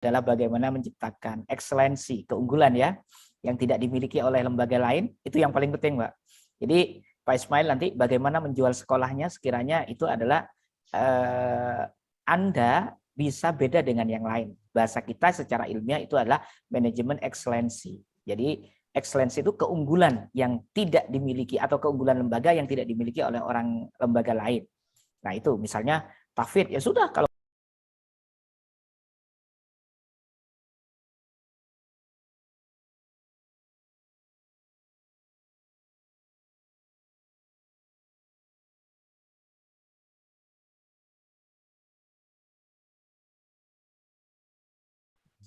adalah bagaimana menciptakan ekselensi, keunggulan ya, yang tidak dimiliki oleh lembaga lain. Itu yang paling penting, Mbak. Jadi Pak Ismail nanti bagaimana menjual sekolahnya sekiranya itu adalah Anda bisa beda dengan yang lain. Bahasa kita secara ilmiah itu adalah manajemen ekselensi. Jadi ekselensi itu keunggulan yang tidak dimiliki atau keunggulan lembaga yang tidak dimiliki oleh orang lembaga lain. Nah itu misalnya tahfidz, ya sudah kalau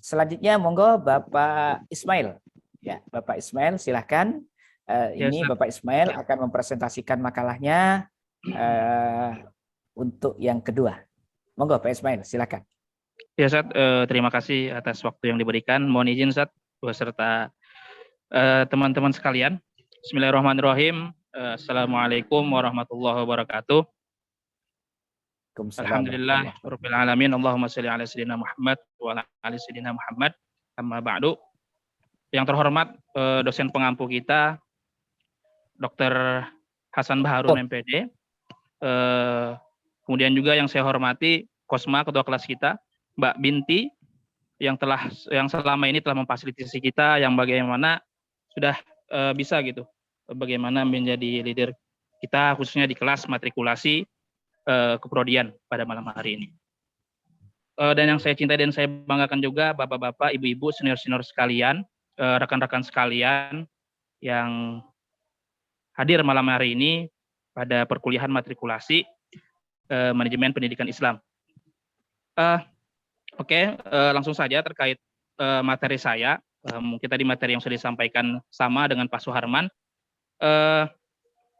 selanjutnya monggo Bapak Ismail. Ya, Bapak Ismail silahkan. Ya, Ini Ustaz. Bapak Ismail akan mempresentasikan makalahnya untuk yang kedua. Monggo Pak Ismail, silahkan. Ya, Ustaz, terima kasih atas waktu yang diberikan. Mohon izin, Ustaz, beserta teman-teman sekalian. Bismillahirrahmanirrahim. Assalamualaikum warahmatullahi wabarakatuh. Alhamdulillah rabbil alamin. Allahumma shalli ala sayyidina Muhammad wa ala ali sayyidina Muhammad. Amma ba'du. Yang terhormat dosen pengampu kita Dr. Hasan Baharun MPD. Kemudian juga yang saya hormati Kosma, ketua kelas kita, Mbak Binti, yang selama ini telah memfasilitasi kita, yang bagaimana sudah bisa gitu, bagaimana menjadi leader kita khususnya di kelas matrikulasi keprodian pada malam hari ini. Dan yang saya cintai dan saya banggakan juga bapak-bapak, ibu-ibu, senior-senior sekalian, rekan-rekan sekalian yang hadir malam hari ini pada perkuliahan matrikulasi manajemen pendidikan Islam. Oke, langsung saja terkait materi saya. Mungkin tadi materi yang sudah disampaikan sama dengan Pak Suharman.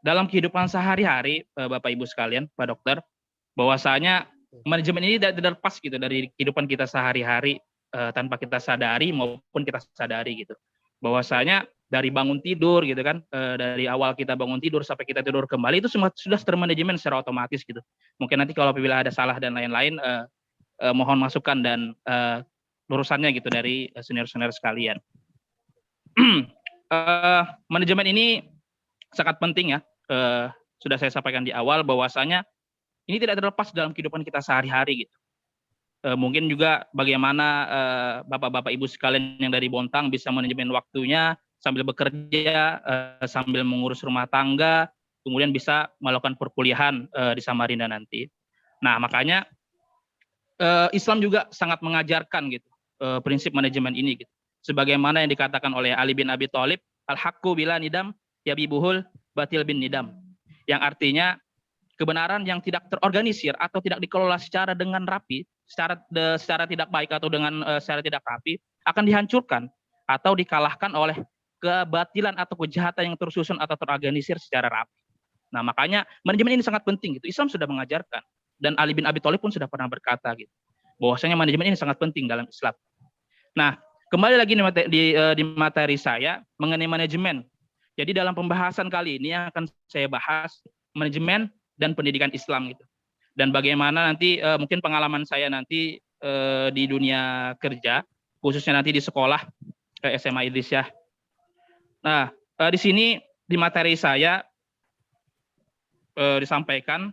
Dalam kehidupan sehari-hari, Bapak Ibu sekalian, Pak Dokter, bahwasanya manajemen ini tidak terlepas gitu dari kehidupan kita sehari-hari tanpa kita sadari maupun kita sadari gitu. Bahwasanya dari bangun tidur gitu kan, dari awal kita bangun tidur sampai kita tidur kembali itu semua sudah termanajemen secara otomatis gitu. Mungkin nanti kalau apabila ada salah dan lain-lain, mohon masukan dan lurusannya gitu dari senior-senior sekalian. Manajemen ini sangat penting ya. Sudah saya sampaikan di awal bahwasanya ini tidak terlepas dalam kehidupan kita sehari-hari gitu. Mungkin juga bagaimana bapak-bapak ibu sekalian yang dari Bontang bisa manajemen waktunya sambil bekerja, sambil mengurus rumah tangga, kemudian bisa melakukan perkuliahan di Samarinda nanti. Nah makanya Islam juga sangat mengajarkan gitu prinsip manajemen ini gitu. Sebagaimana yang dikatakan oleh Ali bin Abi Thalib, al-haqqu bila nidam yabibuhul batil bin nidam. Yang artinya kebenaran yang tidak terorganisir atau tidak dikelola secara dengan rapi, secara tidak baik atau dengan secara tidak rapi akan dihancurkan atau dikalahkan oleh kebatilan atau kejahatan yang tersusun atau terorganisir secara rapi. Nah, makanya manajemen ini sangat penting gitu. Islam sudah mengajarkan dan Ali bin Abi Thalib pun sudah pernah berkata gitu. Bahwasanya manajemen ini sangat penting dalam Islam. Nah, kembali lagi di materi saya mengenai manajemen. Jadi dalam pembahasan kali ini yang akan saya bahas manajemen dan pendidikan Islam gitu. Dan bagaimana nanti mungkin pengalaman saya nanti di dunia kerja, khususnya nanti di sekolah SMA Idrisyah. Nah, di sini di materi saya disampaikan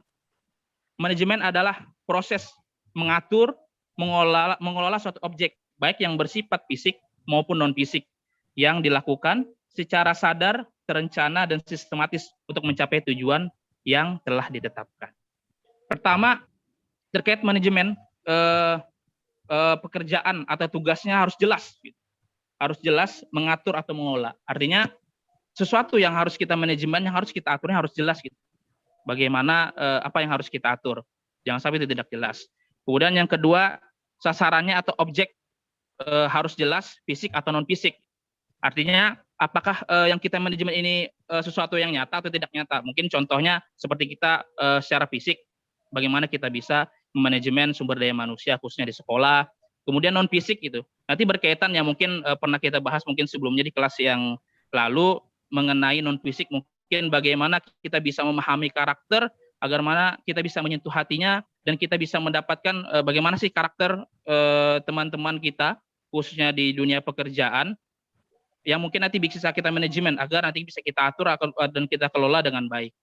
manajemen adalah proses mengatur, mengelola suatu objek baik yang bersifat fisik maupun non fisik yang dilakukan secara sadar, terencana dan sistematis untuk mencapai tujuan yang telah ditetapkan. Pertama, terkait manajemen pekerjaan atau tugasnya harus jelas, harus jelas mengatur atau mengelola. Artinya sesuatu yang harus kita manajemen, yang harus kita aturnya harus jelas gitu. Bagaimana apa yang harus kita atur, jangan sampai itu tidak jelas. Kemudian yang kedua, sasarannya atau objek harus jelas, fisik atau non fisik. Artinya apakah yang kita manajemen ini sesuatu yang nyata atau tidak nyata? Mungkin contohnya seperti kita secara fisik, bagaimana kita bisa manajemen sumber daya manusia khususnya di sekolah. Kemudian non fisik gitu. Nanti berkaitan yang mungkin pernah kita bahas mungkin sebelumnya di kelas yang lalu mengenai non fisik, mungkin bagaimana kita bisa memahami karakter agar mana kita bisa menyentuh hatinya dan kita bisa mendapatkan bagaimana sih karakter teman-teman kita khususnya di dunia pekerjaan yang mungkin nanti bisa kita manajemen agar nanti bisa kita atur dan kita kelola dengan baik.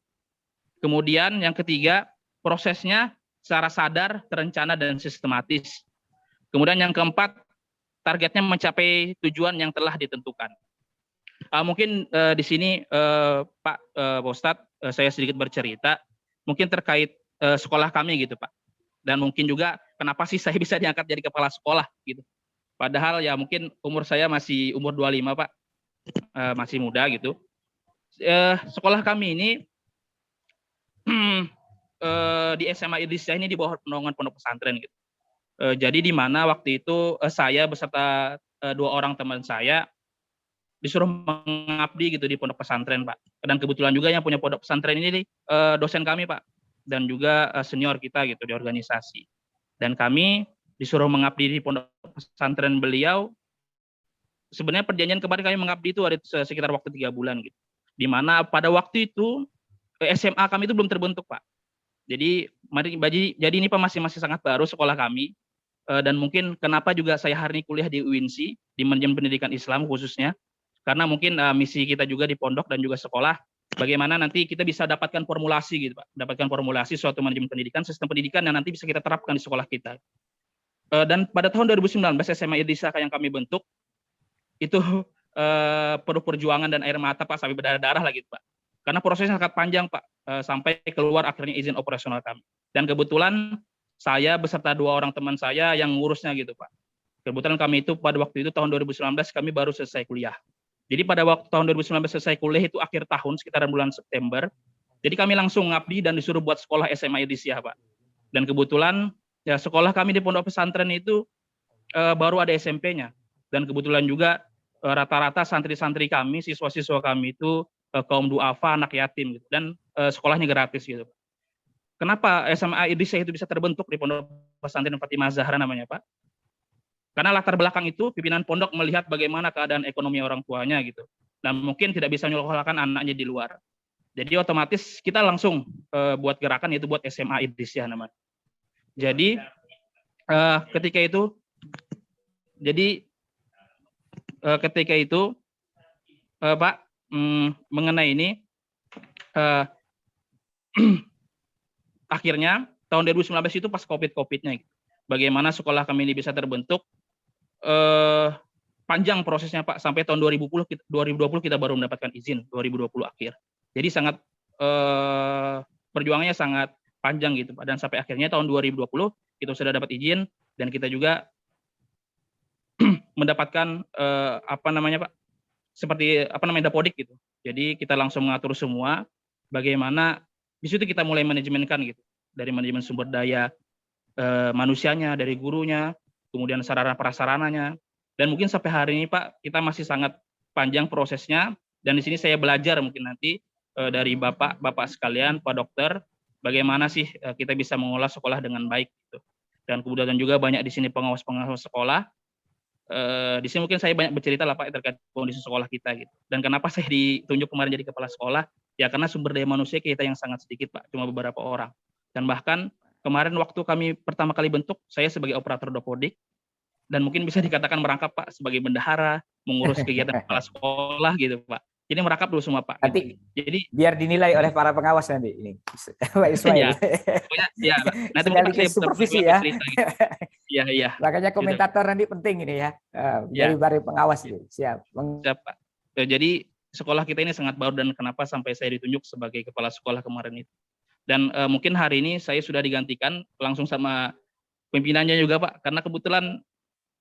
Kemudian yang ketiga, prosesnya secara sadar, terencana dan sistematis. Kemudian yang keempat, targetnya mencapai tujuan yang telah ditentukan. Mungkin di sini Pak Ustadz, saya sedikit bercerita, mungkin terkait sekolah kami gitu Pak. Dan mungkin juga kenapa sih saya bisa diangkat jadi kepala sekolah gitu. Padahal ya mungkin umur saya masih umur 25 Pak, masih muda gitu. Sekolah kami ini di SMA Idrisiyah ini di bawah naungan pondok pesantren gitu. Jadi di mana waktu itu saya beserta 2 orang teman saya disuruh mengabdi gitu di pondok pesantren Pak. Dan kebetulan juga yang punya pondok pesantren ini dosen kami Pak, dan juga senior kita gitu di organisasi. Dan kami disuruh mengabdi di pondok pesantren beliau. Sebenarnya perjanjian kemarin kami mengabdi itu ada sekitar waktu 3 bulan gitu. Di mana pada waktu itu SMA kami itu belum terbentuk Pak. Jadi ini Pak masih sangat baru sekolah kami. Dan mungkin kenapa juga saya hari ini kuliah di UINSI, di manajemen pendidikan Islam khususnya, karena mungkin misi kita juga di pondok dan juga sekolah, bagaimana nanti kita bisa dapatkan formulasi gitu Pak, dapatkan formulasi suatu manajemen pendidikan, sistem pendidikan yang nanti bisa kita terapkan di sekolah kita. Dan pada tahun 2019 SMA Idrisiyah yang kami bentuk, itu penuh perjuangan dan air mata Pak, sampai berdarah-darah lagi Pak. Karena prosesnya sangat panjang Pak, sampai keluar akhirnya izin operasional kami. Dan kebetulan saya beserta 2 orang teman saya yang ngurusnya gitu Pak. Kebetulan kami itu pada waktu itu tahun 2019 kami baru selesai kuliah. Jadi pada waktu tahun 2019 selesai kuliah itu akhir tahun sekitaran bulan September. Jadi kami langsung ngabdi dan disuruh buat sekolah SMA Idrisiyah Pak. Dan kebetulan ya sekolah kami di pondok pesantren itu baru ada SMP-nya. Dan kebetulan juga rata-rata santri-santri kami, siswa-siswa kami itu kaum duafa, anak yatim gitu. Dan sekolahnya gratis gitu. Kenapa SMA Idrisiyah itu bisa terbentuk di pondok pesantren Fatimah Zahra namanya Pak? Karena latar belakang itu pimpinan pondok melihat bagaimana keadaan ekonomi orang tuanya gitu. Dan mungkin tidak bisa menyekolahkan anaknya di luar. Jadi otomatis kita langsung buat gerakan yaitu buat SMA Idrisiyah namanya. Jadi ketika itu Pak mengenai ini akhirnya tahun 2019 itu pas COVID-nya gitu. Bagaimana sekolah kami ini bisa terbentuk, panjang prosesnya Pak, sampai tahun 2020 kita baru mendapatkan izin, 2020 akhir. Jadi sangat perjuangannya sangat panjang gitu Pak, dan sampai akhirnya tahun 2020 kita sudah dapat izin dan kita juga mendapatkan Pak, seperti dapodik gitu. Jadi kita langsung mengatur semua bagaimana di situ kita mulai manajemenkan gitu, dari manajemen sumber daya manusianya, dari gurunya, kemudian sarana prasarananya, dan mungkin sampai hari ini Pak kita masih sangat panjang prosesnya. Dan di sini saya belajar mungkin nanti dari bapak sekalian, Pak Dokter, bagaimana sih kita bisa mengolah sekolah dengan baik gitu. Dan kemudian juga banyak di sini pengawas-pengawas sekolah. Di sini mungkin saya banyak bercerita lah Pak terkait kondisi sekolah kita gitu. Dan kenapa saya ditunjuk kemarin jadi kepala sekolah? Ya karena sumber daya manusia kita yang sangat sedikit Pak, cuma beberapa orang. Dan bahkan kemarin waktu kami pertama kali bentuk, saya sebagai operator dapodik, dan mungkin bisa dikatakan merangkap Pak sebagai bendahara, mengurus kegiatan kepala sekolah gitu Pak. Jadi merangkap dulu semua Pak. Nanti gitu. Jadi biar dinilai oleh para pengawas nanti ini. Pak Ismail. Ya, nanti sekaligus supervisi ya. Gitu. Iya. Makanya komentator nanti penting ini ya. Dari para pengawas itu. Siap Pak. Jadi sekolah kita ini sangat baru, dan kenapa sampai saya ditunjuk sebagai kepala sekolah kemarin itu. Dan mungkin hari ini saya sudah digantikan langsung sama pimpinannya juga Pak, karena kebetulan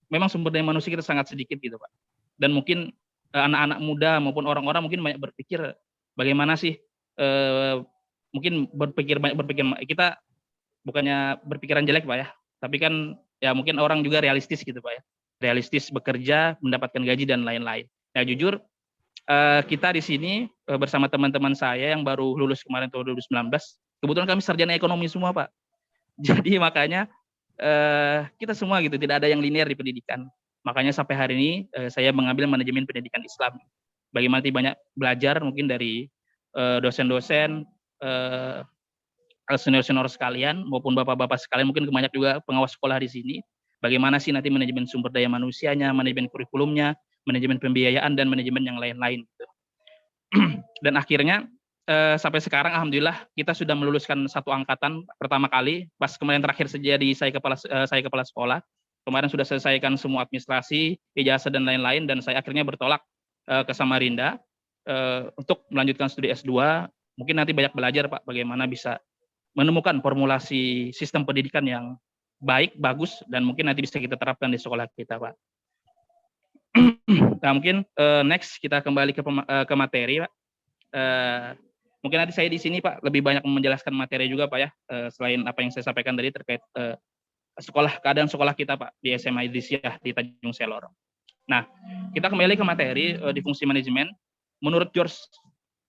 memang sumber daya manusia kita sangat sedikit gitu Pak. Dan mungkin anak-anak muda maupun orang-orang mungkin banyak berpikir bagaimana sih mungkin banyak berpikir, kita bukannya berpikiran jelek Pak ya, tapi kan ya mungkin orang juga realistis gitu Pak ya, realistis bekerja, mendapatkan gaji dan lain-lain. Nah jujur kita di sini bersama teman-teman saya yang baru lulus kemarin tahun 2019, kebetulan kami sarjana ekonomi semua Pak. Jadi makanya kita semua gitu tidak ada yang linear di pendidikan. Makanya sampai hari ini saya mengambil manajemen pendidikan Islam. Bagaimana banyak belajar mungkin dari dosen-dosen, senior-senior sekalian maupun bapak-bapak sekalian, mungkin banyak juga pengawas sekolah di sini. Bagaimana sih nanti manajemen sumber daya manusianya, manajemen kurikulumnya, manajemen pembiayaan dan manajemen yang lain-lain gitu. Dan akhirnya sampai sekarang alhamdulillah kita sudah meluluskan satu angkatan pertama kali. Pas kemarin terakhir jadi saya kepala sekolah. Kemarin sudah selesaikan semua administrasi, ijazah dan lain-lain, dan saya akhirnya bertolak ke Samarinda untuk melanjutkan studi S2. Mungkin nanti banyak belajar Pak bagaimana bisa menemukan formulasi sistem pendidikan yang baik, bagus, dan mungkin nanti bisa kita terapkan di sekolah kita Pak. Nah mungkin next kita kembali ke materi Pak. Mungkin nanti saya di sini Pak lebih banyak menjelaskan materi juga Pak ya, selain apa yang saya sampaikan tadi terkait keadaan sekolah kita Pak di SMA Idrisiah di Tanjung Selor. Nah, kita kembali ke materi di fungsi manajemen. Menurut George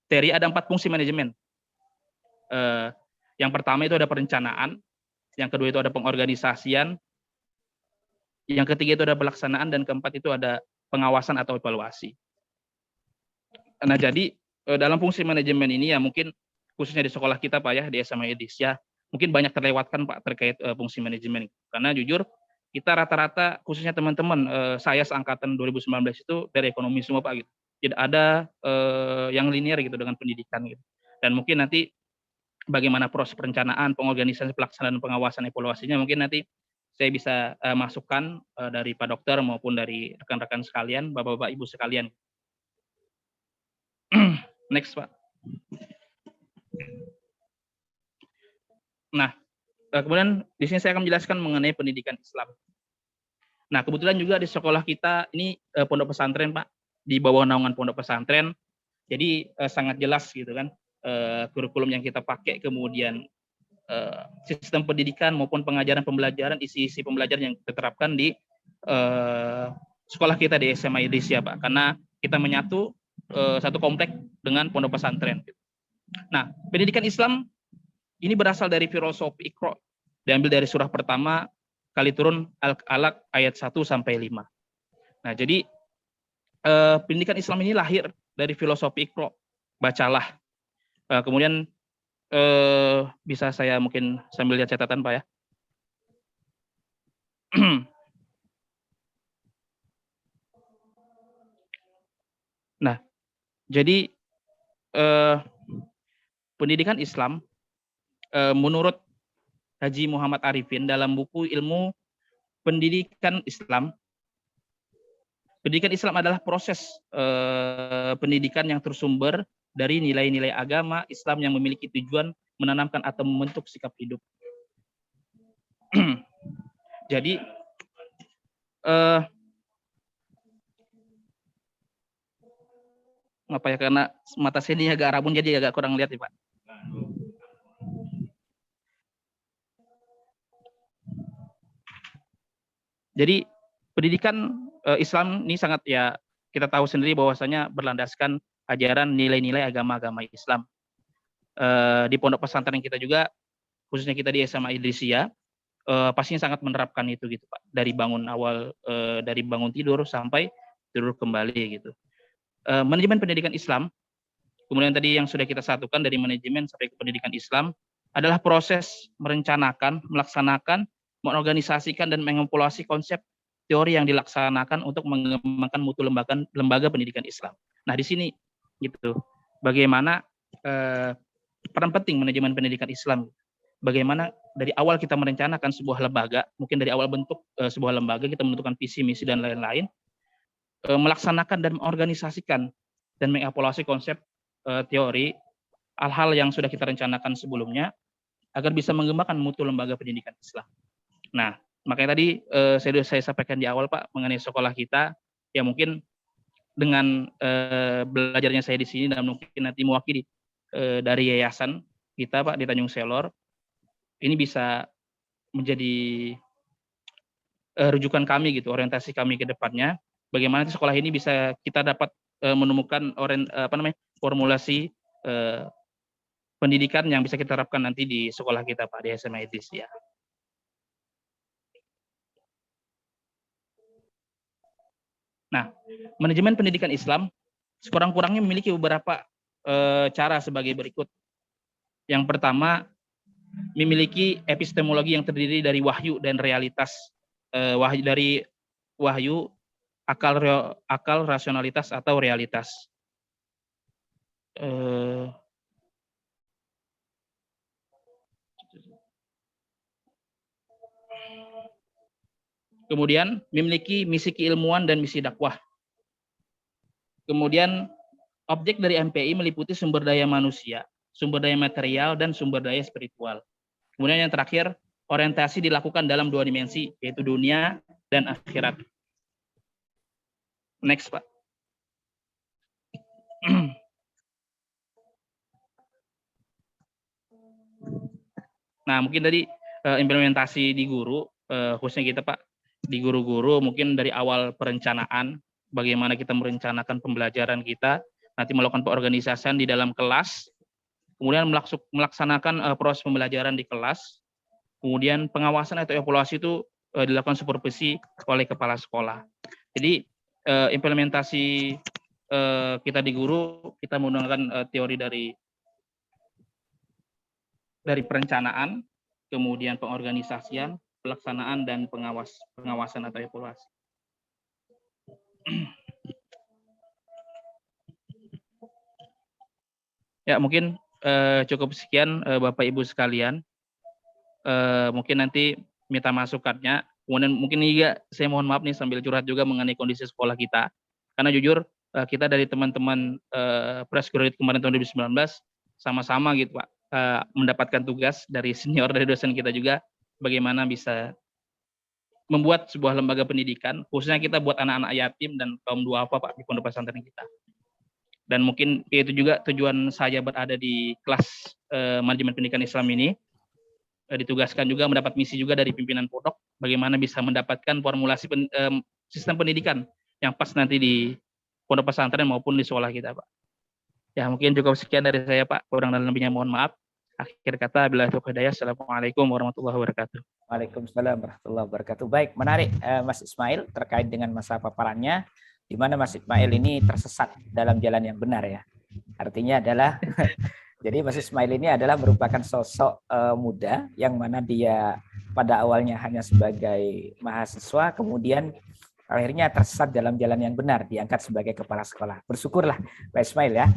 Terry ada 4 fungsi manajemen. Yang pertama itu ada perencanaan, yang kedua itu ada pengorganisasian, yang ketiga itu ada pelaksanaan, dan keempat itu ada pengawasan atau evaluasi. Nah, jadi dalam fungsi manajemen ini ya mungkin khususnya di sekolah kita Pak ya di SMA Idrisiah mungkin banyak terlewatkan Pak terkait fungsi manajemen, karena jujur kita rata-rata khususnya teman-teman saya seangkatan 2019 itu dari ekonomi semua Pak gitu, tidak ada yang linear gitu dengan pendidikan gitu. Dan mungkin nanti bagaimana proses perencanaan, pengorganisasian, pelaksanaan, pengawasan, evaluasinya mungkin nanti saya bisa masukkan dari Pak Dokter maupun dari rekan-rekan sekalian, Bapak-bapak Ibu sekalian. Next Pak. Nah, kemudian di sini saya akan menjelaskan mengenai pendidikan Islam. Nah, kebetulan juga di sekolah kita ini pondok pesantren Pak, di bawah naungan pondok pesantren. Jadi sangat jelas gitu kan kurikulum yang kita pakai, kemudian sistem pendidikan maupun pengajaran pembelajaran, isi-isi pembelajaran yang diterapkan di sekolah kita di SMA Idrisiah Pak, karena kita menyatu satu komplek dengan pondok pesantren. Nah, pendidikan Islam ini berasal dari filosofi Iqra, diambil dari surah pertama kali turun Al-Alaq ayat 1 sampai 5. Nah, jadi pendidikan Islam ini lahir dari filosofi Iqra, bacalah. Kemudian bisa saya mungkin sambil lihat catatan Pak ya. Nah, jadi pendidikan Islam menurut Haji Muhammad Arifin dalam buku Ilmu Pendidikan Islam, pendidikan Islam adalah proses pendidikan yang tersumber dari nilai-nilai agama Islam yang memiliki tujuan menanamkan atau membentuk sikap hidup. Jadi apa ya, karena mata saya ini agak rabun jadi agak kurang lihat ya Pak. Jadi pendidikan Islam ini sangat ya kita tahu sendiri bahwasanya berlandaskan ajaran nilai-nilai agama-agama Islam. Di pondok pesantren kita juga, khususnya kita di SMA Idrisiah, pastinya sangat menerapkan itu gitu Pak. Dari bangun awal, dari bangun tidur sampai tidur kembali gitu. Manajemen pendidikan Islam, kemudian tadi yang sudah kita satukan dari manajemen sampai ke pendidikan Islam, adalah proses merencanakan, melaksanakan, mengorganisasikan dan mengevaluasi konsep teori yang dilaksanakan untuk mengembangkan mutu lembaga pendidikan Islam. Nah di sini gitu, bagaimana peran penting manajemen pendidikan Islam. Bagaimana dari awal kita merencanakan sebuah lembaga, mungkin dari awal bentuk sebuah lembaga kita menentukan visi, misi dan lain-lain, melaksanakan dan mengorganisasikan dan mengevaluasi konsep teori hal-hal yang sudah kita rencanakan sebelumnya agar bisa mengembangkan mutu lembaga pendidikan Islam. Nah, makanya tadi saya sampaikan di awal Pak mengenai sekolah kita, ya mungkin dengan belajarnya saya di sini dan mungkin nanti mewakili dari yayasan kita Pak di Tanjung Selor, ini bisa menjadi rujukan kami gitu, orientasi kami ke depannya. Bagaimana sekolah ini bisa kita dapat menemukan formulasi pendidikan yang bisa kita terapkan nanti di sekolah kita Pak di SMA Idrisiah. Nah, manajemen pendidikan Islam sekurang-kurangnya memiliki beberapa cara sebagai berikut. Yang pertama, memiliki epistemologi yang terdiri dari wahyu dan realitas, wahyu, akal, rasionalitas atau realitas. Kemudian memiliki misi keilmuan dan misi dakwah. Kemudian objek dari MPI meliputi sumber daya manusia, sumber daya material, dan sumber daya spiritual. Kemudian yang terakhir, orientasi dilakukan dalam 2 dimensi, yaitu dunia dan akhirat. Next, Pak. Nah, mungkin tadi implementasi di guru, khususnya kita, Pak, di guru-guru mungkin dari awal perencanaan, bagaimana kita merencanakan pembelajaran kita, nanti melakukan pengorganisasian di dalam kelas, kemudian melaksanakan proses pembelajaran di kelas, kemudian pengawasan atau evaluasi itu dilakukan supervisi oleh kepala sekolah. Jadi implementasi kita di guru, kita menggunakan teori dari perencanaan, kemudian pengorganisasian, pelaksanaan, dan pengawasan atau evaluasi. Ya, mungkin cukup sekian Bapak Ibu sekalian. Mungkin nanti minta masukannya. Kemudian mungkin juga saya mohon maaf nih sambil curhat juga mengenai kondisi sekolah kita. Karena jujur kita dari teman-teman fresh graduate kemarin tahun 2019 sama-sama gitu Pak, mendapatkan tugas dari senior, dari dosen kita juga, bagaimana bisa membuat sebuah lembaga pendidikan, khususnya kita buat anak-anak yatim dan kaum duafa Pak di pondok pesantren kita. Dan mungkin itu juga tujuan saya berada di kelas manajemen pendidikan Islam ini, ditugaskan juga mendapat misi juga dari pimpinan pondok, bagaimana bisa mendapatkan formulasi sistem pendidikan yang pas nanti di pondok pesantren maupun di sekolah kita Pak. Ya mungkin cukup sekian dari saya Pak, kurang dan lebihnya mohon maaf. Akhir kata, billahi taufiq hidayah. Assalamualaikum warahmatullahi wabarakatuh. Waalaikumsalam warahmatullahi wabarakatuh. Baik, menarik Mas Ismail terkait dengan masa paparannya, di mana Mas Ismail ini tersesat dalam jalan yang benar ya. Artinya adalah, jadi Mas Ismail ini adalah merupakan sosok muda yang mana dia pada awalnya hanya sebagai mahasiswa, kemudian akhirnya tersesat dalam jalan yang benar, diangkat sebagai kepala sekolah. Bersyukurlah Pak Ismail ya.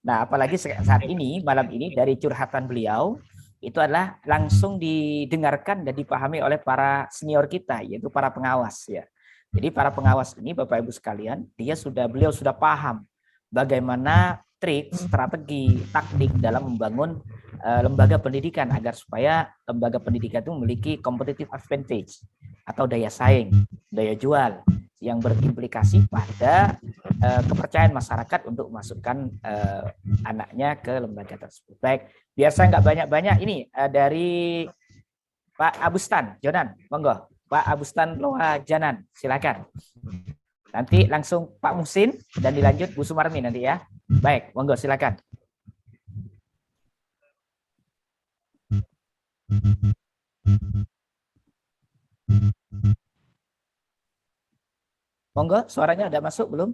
Nah, apalagi saat ini, malam ini, dari curhatan beliau, itu adalah langsung didengarkan dan dipahami oleh para senior kita, yaitu para pengawas ya. Jadi para pengawas ini, Bapak Ibu sekalian, beliau sudah paham bagaimana trik, strategi, taktik dalam membangun lembaga pendidikan agar supaya lembaga pendidikan itu memiliki competitive advantage atau daya saing, daya jual yang berimplikasi pada kepercayaan masyarakat untuk memasukkan anaknya ke lembaga tersebut. Baik, biar saya nggak banyak-banyak, ini dari Pak Abustan Jonan, monggo Pak Abustan Loa Janan, silakan. Nanti langsung Pak Muhsin dan dilanjut Bu Sumarmi nanti ya. Baik, monggo silakan. Monggo, suaranya ada masuk belum?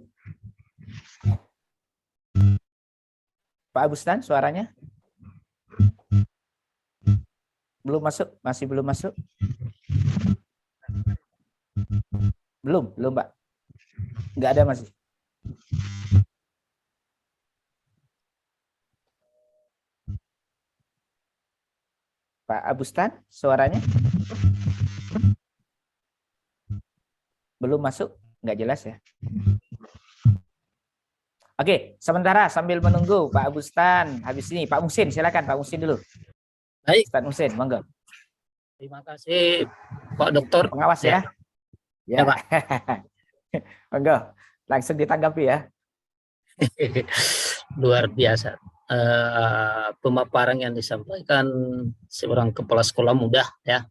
Pak Abustan, suaranya? Belum masuk, masih belum masuk? Belum, Pak. Enggak ada masih. Pak Abustan, suaranya? Belum masuk? Nggak jelas ya. Oke, sementara sambil menunggu Pak Abustan habis ini, Pak Muhsin, silakan Pak Muhsin dulu. Baik, Pak Muhsin, monggo. terima kasih Pak Dokter. Pengawas ya. Ya, Pak. Monggo, langsung ditanggapi ya. Luar biasa. Pemaparan yang disampaikan seorang kepala sekolah muda ya.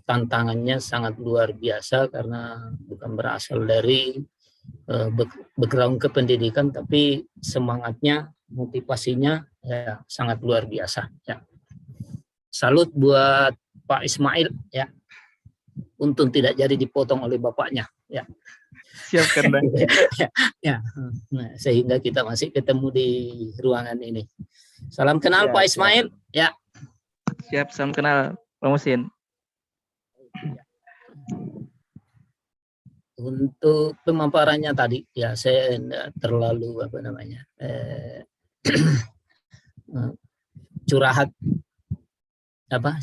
Tantangannya sangat luar biasa karena bukan berasal dari background kependidikan, tapi semangatnya, motivasinya ya sangat luar biasa ya. Salut buat Pak Ismail ya. untung tidak jadi dipotong oleh bapaknya. Ya. Siap Kanda. Ya. Nah, sehingga kita masih ketemu di ruangan ini. Salam kenal Ya, Pak siap. Ismail. Ya. Siap, salam kenal Pak Musin. Untuk pemaparannya tadi, ya saya tidak terlalu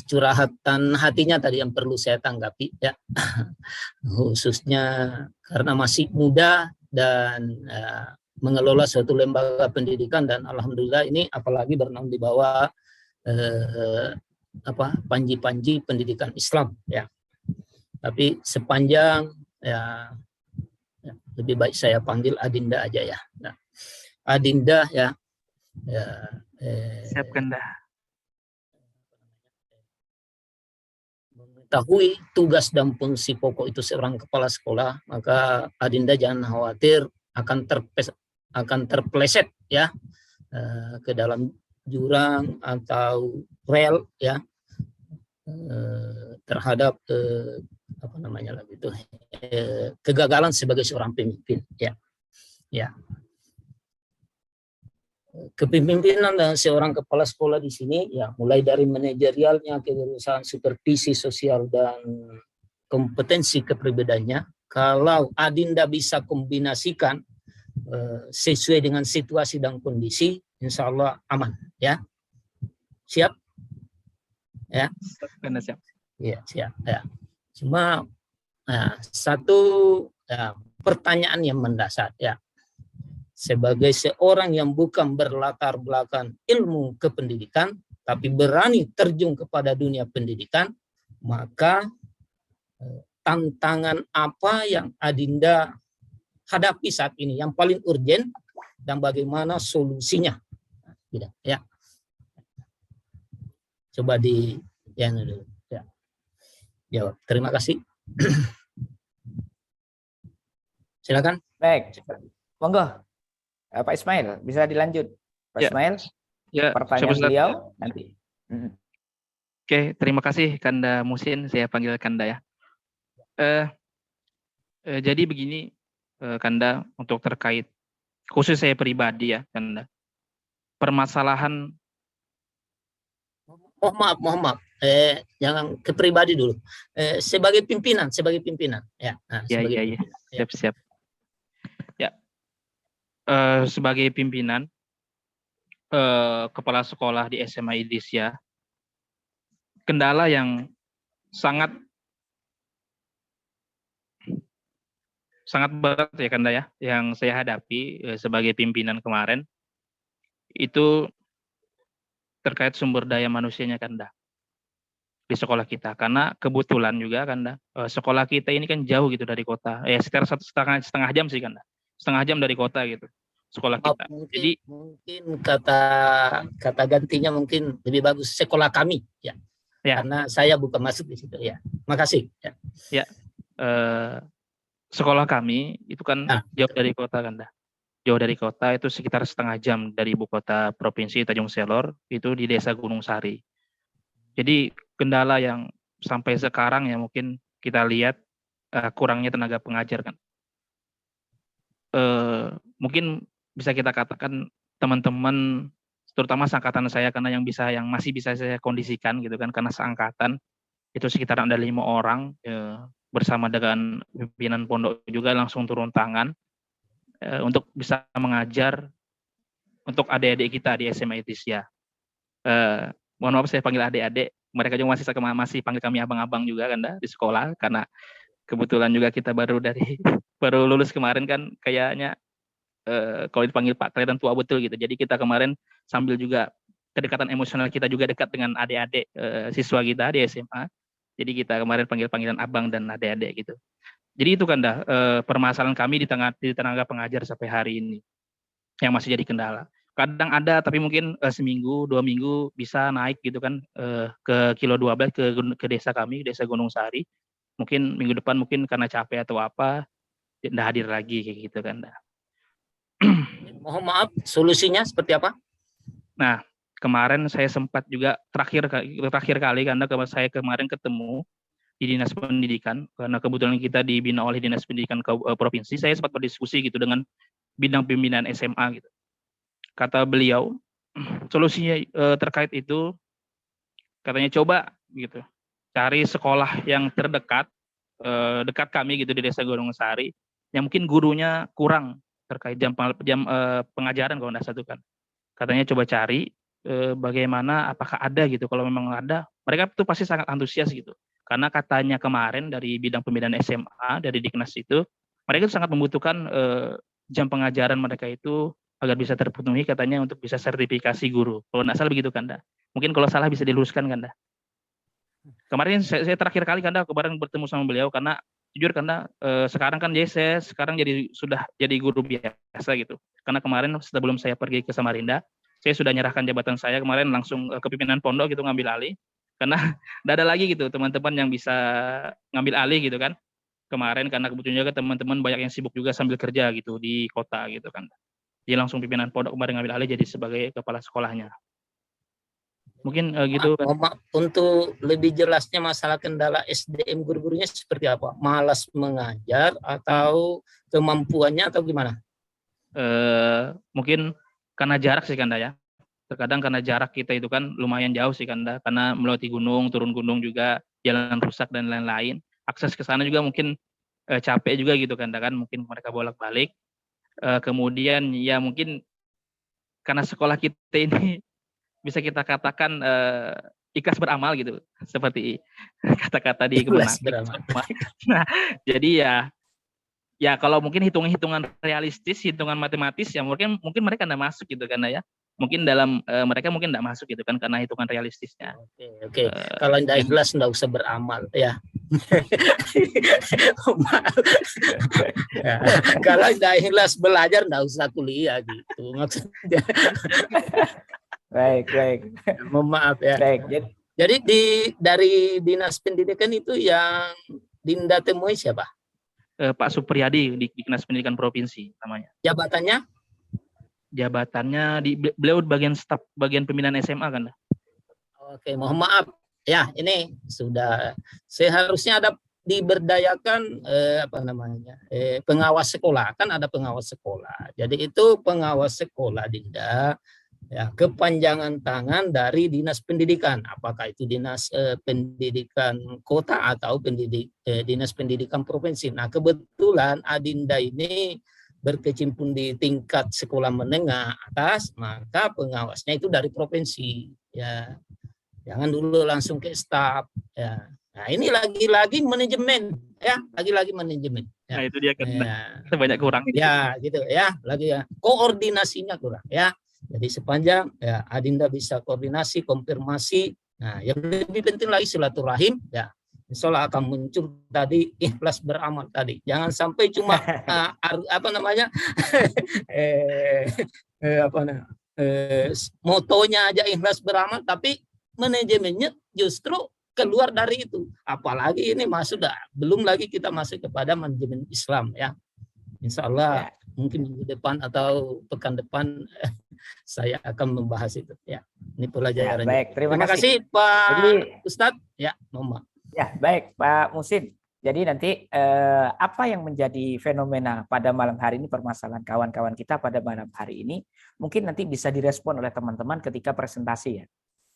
curhatan hatinya tadi yang perlu saya tanggapi ya, khususnya karena masih muda dan mengelola suatu lembaga pendidikan, dan alhamdulillah ini apalagi bernaung di bawah panji-panji pendidikan Islam ya. Tapi sepanjang ya lebih baik saya panggil Adinda aja ya. Nah, Adinda ya, Siap Kanda. mengetahui tugas dan fungsi pokok itu seorang kepala sekolah, maka Adinda jangan khawatir akan terpeleset ya ke dalam jurang atau rel ya terhadap kegagalan sebagai seorang pemimpin ya. Kepemimpinan dan seorang kepala sekolah di sini ya mulai dari manajerialnya, kewirausahaan, supervisi sosial dan kompetensi kepribadiannya. Kalau Adinda bisa kombinasikan sesuai dengan situasi dan kondisi, insya Allah aman ya. Siap? Ya. Kanda siap. Iya, siap ya. Cuma satu pertanyaan yang mendasar ya. Sebagai seorang yang bukan berlatar belakang ilmu kependidikan, tapi berani terjun kepada dunia pendidikan, maka tantangan apa yang Adinda hadapi saat ini yang paling urgent dan bagaimana solusinya? Ya. Coba dulu. Ya. Jawab. Terima kasih. Silakan. Baik, monggo. Pak Ismail, bisa dilanjut. Pak Ya. Ismail, Ya, pertanyaan Ustaz. beliau nanti. Oke, terima kasih Kanda Musin, saya panggil Kanda ya. Jadi begini Kanda, untuk terkait khusus saya pribadi ya Kanda. Permasalahan Mohon maaf. Jangan ke pribadi dulu. Sebagai pimpinan ya. Nah, sebagai pimpinan. Siap. Ya. Sebagai pimpinan kepala sekolah di SMA Idrisya, kendala yang sangat berat ya Kanda ya, yang saya hadapi sebagai pimpinan kemarin itu terkait sumber daya manusianya Kanda di sekolah kita, karena kebetulan juga Kanda sekolah kita ini kan jauh gitu dari kota, sekitar setengah jam sih Kanda, setengah jam dari kota gitu sekolah kita. Mungkin kata gantinya mungkin lebih bagus sekolah kami ya. Karena saya bukan masuk di situ ya. Makasih ya. Sekolah kami itu kan jauh dari kota Kanda. Jauh dari kota itu sekitar setengah jam dari ibu kota provinsi Tanjung Selor, itu di desa Gunung Sari. Jadi kendala yang sampai sekarang ya mungkin kita lihat kurangnya tenaga pengajar kan. Mungkin bisa kita katakan teman-teman terutama seangkatan saya, karena yang masih bisa saya kondisikan gitu kan, karena seangkatan itu sekitar ada 5 orang bersama dengan pimpinan pondok juga langsung turun tangan untuk bisa mengajar untuk adik-adik kita di SMA Idrisya. Mohon maaf saya panggil adik-adik, mereka juga masih panggil kami abang-abang juga kan di sekolah, karena kebetulan juga kita baru lulus kemarin kan, kayaknya kalau dipanggil Pak kelihatan tua betul gitu. Jadi kita kemarin sambil juga kedekatan emosional kita juga dekat dengan adik-adik siswa kita di SMA. Jadi kita kemarin panggilan abang dan adik-adik gitu. Jadi itu kan permasalahan kami di tenaga pengajar sampai hari ini yang masih jadi kendala. Kadang ada tapi mungkin seminggu 2 minggu bisa naik gitu kan ke kilo 12 ke desa kami, desa Gunung Sari. Mungkin minggu depan mungkin karena capek atau apa tidak hadir lagi kayak gitu kan. Mohon maaf, solusinya seperti apa? Nah, kemarin saya sempat juga terakhir kali karena saya kemarin ketemu di Dinas Pendidikan, karena kebetulan kita dibina oleh Dinas Pendidikan Provinsi. Saya sempat berdiskusi gitu dengan bidang pembinaan SMA gitu. Kata beliau, solusinya terkait itu katanya coba gitu cari sekolah yang terdekat dekat kami gitu di Desa Gunung Sari yang mungkin gurunya kurang terkait jam pengajaran kalau nggak satu kan. Katanya coba cari bagaimana apakah ada gitu. Kalau memang ada, mereka tuh pasti sangat antusias gitu. Karena katanya kemarin dari bidang pembinaan SMA dari Diknas itu, mereka itu sangat membutuhkan jam pengajaran mereka itu agar bisa terpenuhi katanya untuk bisa sertifikasi guru. Kalau nggak salah begitu Kanda. Mungkin kalau salah bisa diluruskan Kanda. Kemarin saya terakhir kali Kanda kemarin bertemu sama beliau karena jujur Kanda sekarang kan saya sekarang sudah jadi guru biasa gitu. Karena kemarin sebelum saya pergi ke Samarinda, saya sudah nyerahkan jabatan saya kemarin langsung ke pimpinan pondok gitu ngambil alih karena tidak ada lagi gitu teman-teman yang bisa ngambil alih gitu kan kemarin karena kebetulan juga teman-teman banyak yang sibuk juga sambil kerja gitu di kota gitu kan dia langsung pimpinan pondok kemarin ngambil alih jadi sebagai kepala sekolahnya mungkin gitu kan. Untuk lebih jelasnya masalah kendala SDM guru-gurunya seperti apa, malas mengajar atau kemampuannya atau gimana? Mungkin karena jarak sih Kanda ya. Terkadang karena jarak kita itu kan lumayan jauh sih Kanda, karena melewati gunung, turun gunung juga, jalan rusak dan lain-lain. Akses ke sana juga mungkin capek juga gitu Kanda kan, mungkin mereka bolak-balik. Kemudian ya mungkin karena sekolah kita ini bisa kita katakan ikhlas beramal gitu, seperti kata-kata di Kemenak. Nah, jadi ya kalau mungkin hitungan realistis, hitungan matematis ya mungkin mereka nggak masuk gitu kan ya. Mungkin dalam mereka mungkin nggak masuk gitu kan karena hitungan realistisnya. Oke. Kalau nggak ikhlas nggak usah beramal ya. Ya. Kalau nggak ikhlas belajar nggak usah kuliah gitu maksudnya. Baik. Mohon maaf ya. Baik. Jadi dari Dinas Pendidikan itu yang Dinda temui siapa? Pak Supriyadi di Dinas Pendidikan Provinsi namanya. Jabatannya beliau bagian staf bagian pembinaan SMA kan. Oke, mohon maaf ya, ini sudah seharusnya ada diberdayakan pengawas sekolah, kan ada pengawas sekolah. Jadi itu pengawas sekolah Dinda ya kepanjangan tangan dari Dinas Pendidikan, apakah itu Dinas Pendidikan Kota atau Dinas Pendidikan Provinsi. Nah, kebetulan Adinda ini berkecimpung di tingkat sekolah menengah atas, maka pengawasnya itu dari provinsi ya. Jangan dulu langsung ke staf ya. Nah, ini lagi-lagi manajemen ya, lagi-lagi manajemen. Ya. Nah, itu dia kan banyak kurang. Ya, gitu ya. Lagi ya. Koordinasinya kurang ya. Jadi sepanjang ya Adinda bisa koordinasi, konfirmasi. Nah, yang lebih penting lagi silaturahim ya. Insya Allah akan muncul tadi ikhlas beramal tadi. Jangan sampai cuma motonya aja ikhlas beramal, tapi manajemennya justru keluar dari itu. Apalagi ini belum lagi kita masuk kepada manajemen Islam ya. Insya Allah mungkin minggu depan atau pekan depan saya akan membahas itu ya. Ini pelajaran. Baik, terima kasih Pak Ustadz. Ya, Mama. Ya, baik Pak Musin. Jadi nanti apa yang menjadi fenomena pada malam hari ini, permasalahan kawan-kawan kita pada malam hari ini, mungkin nanti bisa direspon oleh teman-teman ketika presentasi ya.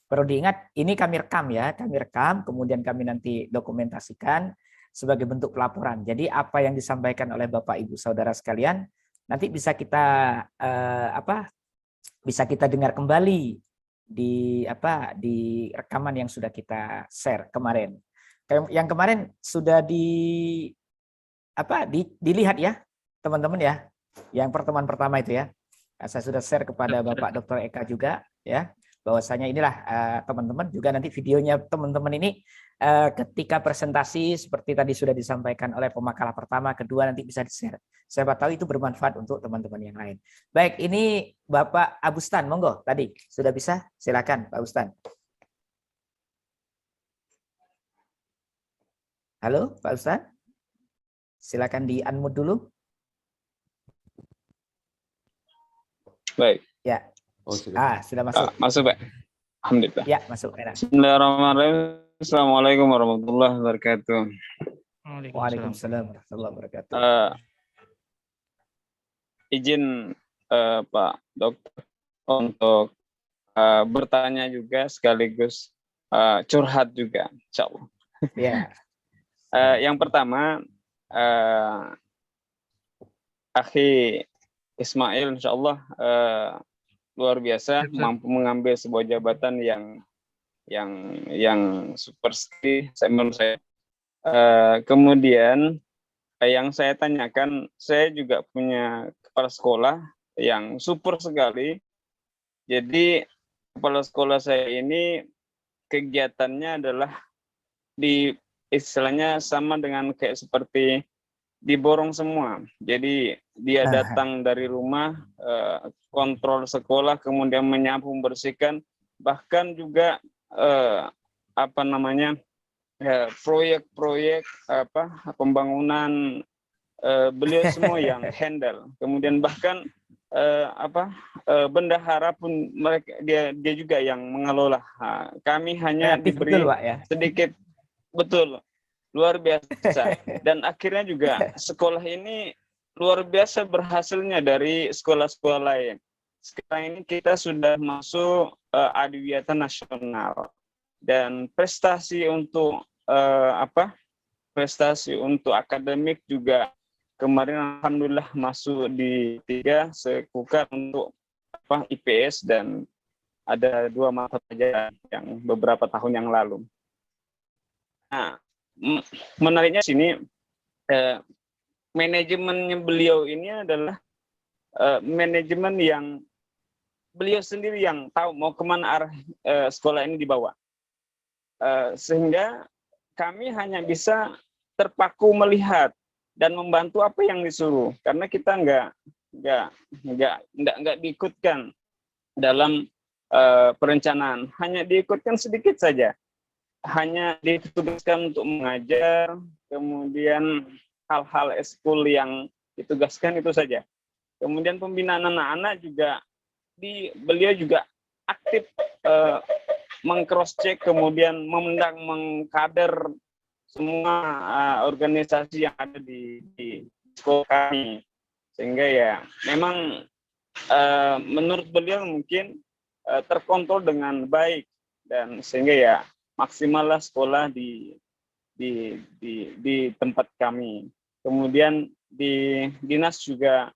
Perlu diingat, ini kami rekam, kemudian kami nanti dokumentasikan sebagai bentuk pelaporan. Jadi apa yang disampaikan oleh Bapak Ibu Saudara sekalian nanti bisa kita bisa kita dengar kembali di rekaman yang sudah kita share kemarin. Yang kemarin sudah dilihat ya teman-teman ya. Yang pertemuan pertama itu ya. Saya sudah share kepada Bapak Dr. Eka juga ya. Bahwasanya inilah teman-teman juga nanti videonya teman-teman ini ketika presentasi seperti tadi sudah disampaikan oleh pemakalah pertama, kedua nanti bisa di-share. Siapa tahu itu bermanfaat untuk teman-teman yang lain. Baik, ini Bapak Abustan, monggo tadi sudah bisa, silakan Pak Abustan. Halo Pak Abustan, silakan di-unmute dulu. Baik. Ya. Oh, sudah. Sudah masuk. Masuk, Pak. Alhamdulillah. Ya, masuk. Enak. Bismillahirrahmanirrahim. Assalamualaikum warahmatullahi wabarakatuh. Waalaikumsalam warahmatullahi wabarakatuh. Izin Pak Dokter untuk bertanya juga sekaligus curhat juga, insya Allah. Ya. Yang pertama, Akhi Ismail, insya Allah luar biasa, mampu mengambil sebuah jabatan yang super sekali, menurut saya. Kemudian yang saya tanyakan, saya juga punya kepala sekolah yang super sekali. Jadi kepala sekolah saya ini kegiatannya adalah di istilahnya sama dengan kayak seperti diborong semua. Jadi dia datang dari rumah, kontrol sekolah, kemudian menyapu, membersihkan, bahkan juga proyek-proyek pembangunan beliau semua yang handle. Kemudian bahkan bendahara pun dia juga yang mengelola. Kami hanya diberi betul, Pak, ya? sedikit, betul, luar biasa. Dan akhirnya juga sekolah ini luar biasa berhasilnya dari sekolah-sekolah lain. Sekarang ini kita sudah masuk adiwiyata nasional, dan prestasi untuk prestasi untuk akademik juga kemarin alhamdulillah masuk di 3 sekukar untuk IPS, dan ada 2 mata pelajaran yang beberapa tahun yang lalu. Nah, menariknya sini manajemennya beliau ini adalah manajemen yang beliau sendiri yang tahu mau kemana arah sekolah ini dibawa, sehingga kami hanya bisa terpaku melihat dan membantu apa yang disuruh, karena kita nggak diikutkan dalam perencanaan, hanya diikutkan sedikit saja. Hanya ditugaskan untuk mengajar, kemudian hal-hal eskul yang ditugaskan itu saja. Kemudian pembinaan anak-anak juga beliau juga aktif meng-cross check, kemudian mengkader semua organisasi yang ada di sekolah kami, sehingga ya memang menurut beliau mungkin terkontrol dengan baik, dan sehingga ya maksimallah sekolah di tempat kami. Kemudian di dinas juga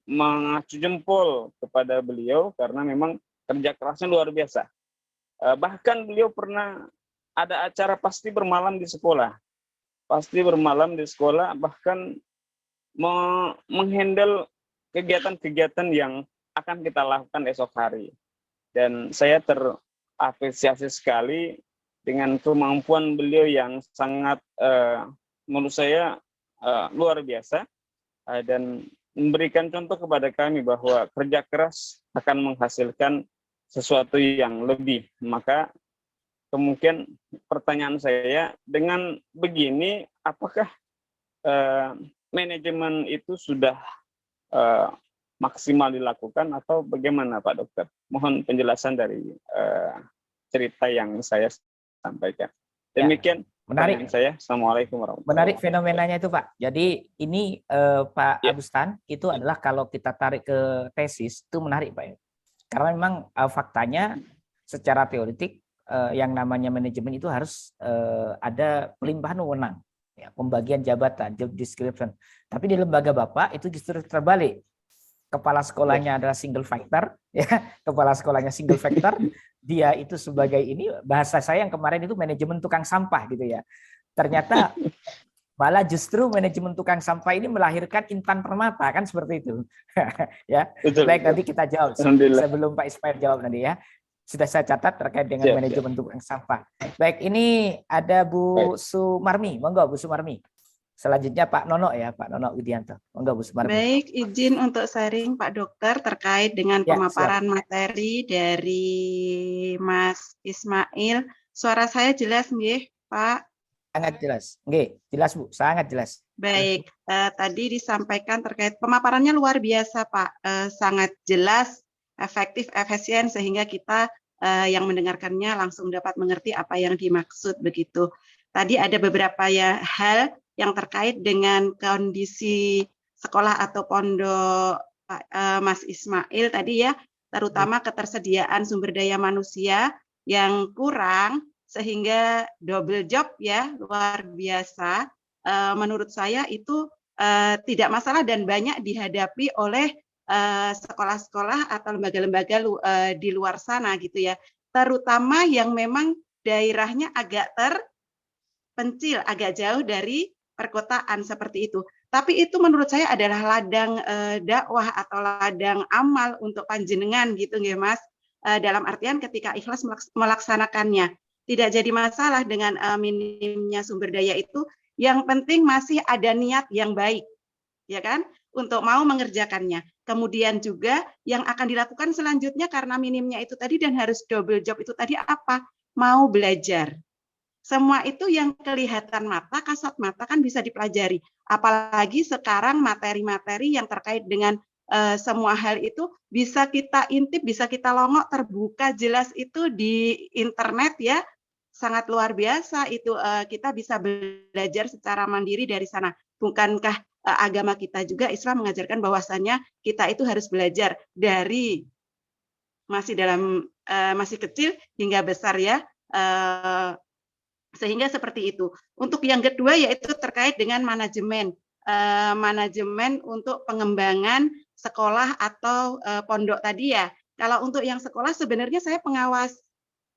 mengacu jempol kepada beliau karena memang kerja kerasnya luar biasa. Bahkan beliau pernah ada acara pasti bermalam di sekolah. Pasti bermalam di sekolah, bahkan menghandle kegiatan-kegiatan yang akan kita lakukan esok hari. Dan saya terapresiasi sekali dengan kemampuan beliau yang sangat menurut saya luar biasa, dan memberikan contoh kepada kami bahwa kerja keras akan menghasilkan sesuatu yang lebih. Maka kemungkinan pertanyaan saya, dengan begini apakah manajemen itu sudah maksimal dilakukan atau bagaimana Pak Dokter? Mohon penjelasan dari cerita yang saya sampaikan. Demikian menarik saya. Assalamualaikum warahmatullahi wabarakatuh. Menarik fenomenanya itu, Pak. Jadi ini Pak Agustan itu adalah kalau kita tarik ke tesis itu menarik, Pak. Karena memang faktanya secara teoretik yang namanya manajemen itu harus ada pelimpahan wewenang, ya, pembagian jabatan, job description. Tapi di lembaga Bapak itu justru terbalik. Kepala sekolahnya adalah single factor, ya, kepala sekolahnya single factor, dia itu sebagai ini, bahasa saya yang kemarin itu manajemen tukang sampah gitu ya. Ternyata malah justru manajemen tukang sampah ini melahirkan Intan Permata, kan seperti itu. Ya. Betul, baik, betul. nanti kita jawab sebelum Pak Ismail jawab nanti ya. Sudah saya catat terkait dengan manajemen tukang sampah. Baik, ini ada Bu Sumarmi, monggo Bu Sumarmi. Selanjutnya Pak Nono ya, Pak Nono Widianto. Monggo Bu Sumarmi. Baik, izin untuk sharing Pak Dokter terkait dengan pemaparan materi dari Mas Ismail. Suara saya jelas nggih, Pak? Sangat jelas. Nggih, jelas Bu, sangat jelas. Baik, tadi disampaikan terkait pemaparannya luar biasa Pak, sangat jelas, efektif, efisien, sehingga kita yang mendengarkannya langsung dapat mengerti apa yang dimaksud begitu. Tadi ada beberapa ya hal yang terkait dengan kondisi sekolah atau pondok Mas Ismail tadi ya, terutama ketersediaan sumber daya manusia yang kurang sehingga double job ya luar biasa. Menurut saya itu tidak masalah dan banyak dihadapi oleh sekolah-sekolah atau lembaga-lembaga di luar sana gitu ya, terutama yang memang daerahnya agak terpencil, agak jauh dari perkotaan seperti itu. Tapi itu menurut saya adalah ladang dakwah atau ladang amal untuk panjenengan gitu nggih Mas. Dalam artian ketika ikhlas melaksanakannya, tidak jadi masalah dengan minimnya sumber daya itu. Yang penting masih ada niat yang baik, ya kan, untuk mau mengerjakannya. Kemudian juga yang akan dilakukan selanjutnya karena minimnya itu tadi dan harus double job itu tadi apa? Mau belajar. Semua itu yang kelihatan mata, kasat mata kan bisa dipelajari. Apalagi sekarang materi-materi yang terkait dengan semua hal itu bisa kita intip, bisa kita longok, terbuka jelas itu di internet ya. Sangat luar biasa itu kita bisa belajar secara mandiri dari sana. Bukankah agama kita juga Islam mengajarkan bahwasannya kita itu harus belajar dari masih kecil hingga besar ya. Sehingga seperti itu. Untuk yang kedua yaitu terkait dengan manajemen. Manajemen untuk pengembangan sekolah atau pondok tadi ya. Kalau untuk yang sekolah sebenarnya saya pengawas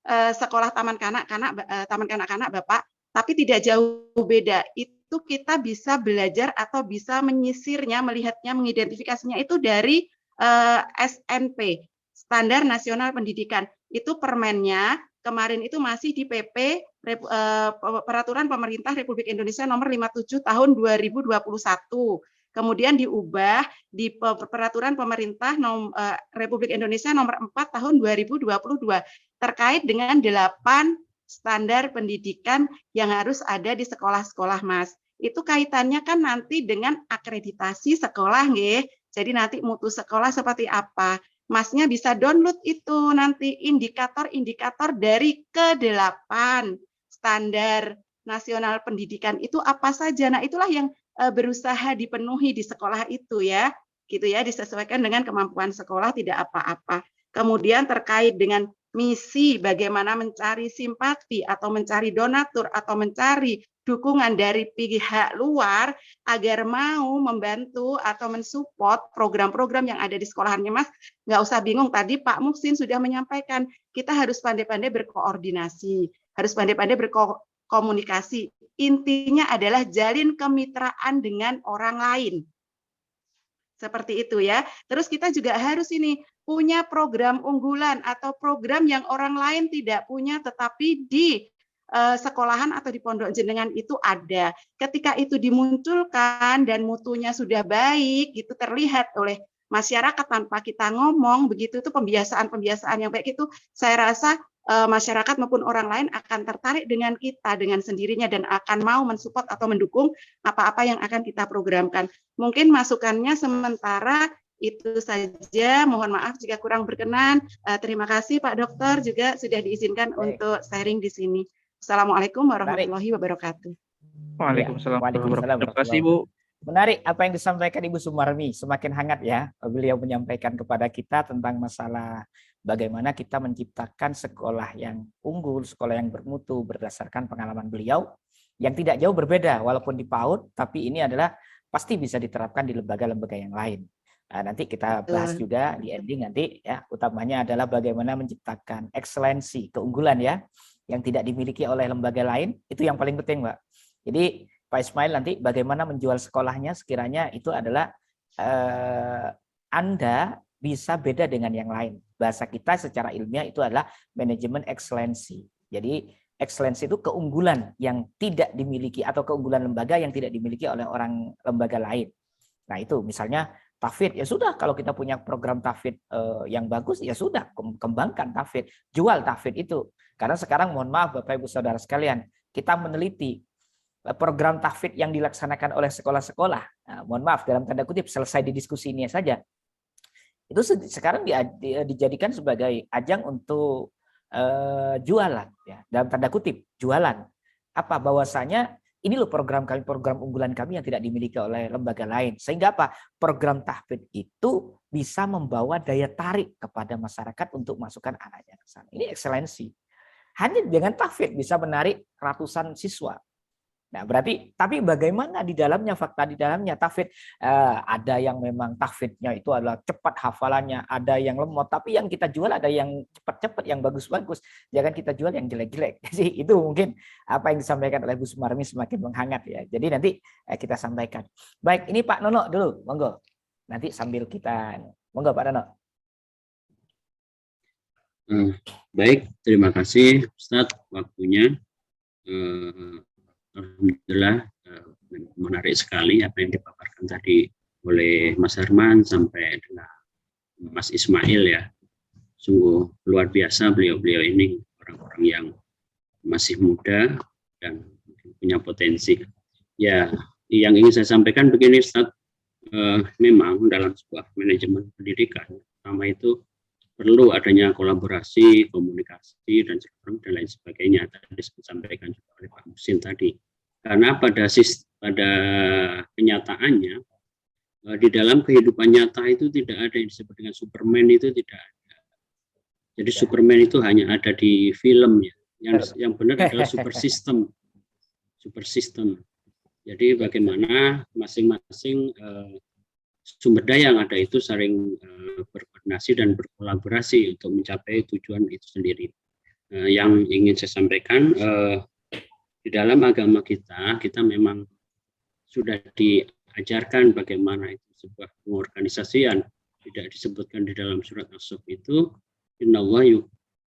sekolah taman kanak-kanak Bapak, tapi tidak jauh beda. Itu kita bisa belajar atau bisa menyisirnya, melihatnya, mengidentifikasinya itu dari SNP, Standar Nasional Pendidikan. Itu permennya kemarin itu masih di PP Peraturan Pemerintah Republik Indonesia nomor 57 tahun 2021. Kemudian diubah di Peraturan Pemerintah Republik Indonesia nomor 4 tahun 2022 terkait dengan 8 standar pendidikan yang harus ada di sekolah-sekolah Mas. Itu kaitannya kan nanti dengan akreditasi sekolah nggih. Jadi nanti mutu sekolah seperti apa. Masnya bisa download itu nanti indikator-indikator dari ke-8 standar nasional pendidikan itu apa saja. Nah, itulah yang berusaha dipenuhi di sekolah itu ya. Gitu ya, disesuaikan dengan kemampuan sekolah tidak apa-apa. Kemudian terkait dengan misi bagaimana mencari simpati atau mencari donatur atau mencari dukungan dari pihak luar agar mau membantu atau mensupport program-program yang ada di sekolahannya Mas. Nggak usah bingung, tadi Pak Muhsin sudah menyampaikan kita harus pandai-pandai berkoordinasi, harus pandai-pandai berkomunikasi. Intinya adalah jalin kemitraan dengan orang lain. Seperti itu ya. Terus kita juga harus ini punya program unggulan atau program yang orang lain tidak punya tetapi di sekolahan atau di pondok jenengan itu ada. Ketika itu dimunculkan dan mutunya sudah baik, itu terlihat oleh masyarakat tanpa kita ngomong, begitu itu pembiasaan-pembiasaan yang baik itu saya rasa masyarakat maupun orang lain akan tertarik dengan kita dengan sendirinya dan akan mau mensupport atau mendukung apa-apa yang akan kita programkan. Mungkin masukannya sementara itu saja. Mohon maaf jika kurang berkenan. Terima kasih Pak Dokter juga sudah diizinkan untuk sharing di sini. Assalamualaikum warahmatullahi wabarakatuh. Waalaikumsalam. Waalaikumsalam. Terima kasih Bu. Menarik apa yang disampaikan Ibu Sumarmi, semakin hangat ya beliau menyampaikan kepada kita tentang masalah bagaimana kita menciptakan sekolah yang unggul, sekolah yang bermutu berdasarkan pengalaman beliau yang tidak jauh berbeda walaupun di PAUD, tapi ini adalah pasti bisa diterapkan di lembaga-lembaga yang lain. Nah, nanti kita bahas juga di ending nanti ya, utamanya adalah bagaimana menciptakan ekselensi, keunggulan ya yang tidak dimiliki oleh lembaga lain, itu yang paling penting, Mbak. Jadi Pak Ismail nanti bagaimana menjual sekolahnya sekiranya itu adalah Anda bisa beda dengan yang lain. Bahasa kita secara ilmiah itu adalah manajemen ekselensi. Jadi ekselensi itu keunggulan yang tidak dimiliki atau keunggulan lembaga yang tidak dimiliki oleh orang lembaga lain. Nah itu misalnya tahfidz, ya sudah kalau kita punya program tahfidz yang bagus ya sudah kembangkan tahfidz, jual tahfidz itu. Karena sekarang mohon maaf Bapak Ibu Saudara sekalian, kita meneliti program tahfidz yang dilaksanakan oleh sekolah-sekolah, nah, mohon maaf dalam tanda kutip selesai di diskusi ini saja, itu sekarang dijadikan sebagai ajang untuk jualan, ya, dalam tanda kutip jualan. Apa bahwasanya ini loh program kami, program unggulan kami yang tidak dimiliki oleh lembaga lain. Sehingga apa? Program tahfidz itu bisa membawa daya tarik kepada masyarakat untuk masukkan anaknya ke sana. Ini ekselensi. Hanya dengan tahfidz bisa menarik ratusan siswa. Nah, berarti tapi bagaimana di dalamnya, fakta di dalamnya tahfidz, ada yang memang tahfidznya itu adalah cepat hafalannya, ada yang lemot, tapi yang kita jual ada yang cepat-cepat, yang bagus-bagus. Jangan kita jual yang jelek-jelek. Jadi itu mungkin apa yang disampaikan oleh Bu Sumarmi semakin menghangat ya. Jadi nanti kita sampaikan. Baik, ini Pak Nono dulu, monggo. Nanti sambil kita, monggo Pak Nono. Baik, terima kasih Ustadz waktunya. Alhamdulillah menarik sekali apa yang dipaparkan tadi oleh Mas Herman sampai dengan Mas Ismail ya. Sungguh luar biasa beliau-beliau ini, orang-orang yang masih muda dan punya potensi. Ya, yang ingin saya sampaikan begini Ustadz, memang dalam sebuah manajemen pendidikan pertama itu perlu adanya kolaborasi, komunikasi, dan lain sebagainya. Tadi disampaikan juga oleh Pak Muhsin tadi. Karena pada kenyataannya, di dalam kehidupan nyata itu tidak ada yang disebut dengan Superman, itu tidak ada. Jadi Superman itu hanya ada di film ya. Yang benar adalah super system. Jadi bagaimana masing-masing sumber daya yang ada itu saling berkoordinasi dan berkolaborasi untuk mencapai tujuan itu sendiri. Yang ingin saya sampaikan, di dalam agama kita memang sudah diajarkan bagaimana itu sebuah pengorganisasian. Tidak disebutkan di dalam surat As-Saff itu, innallaha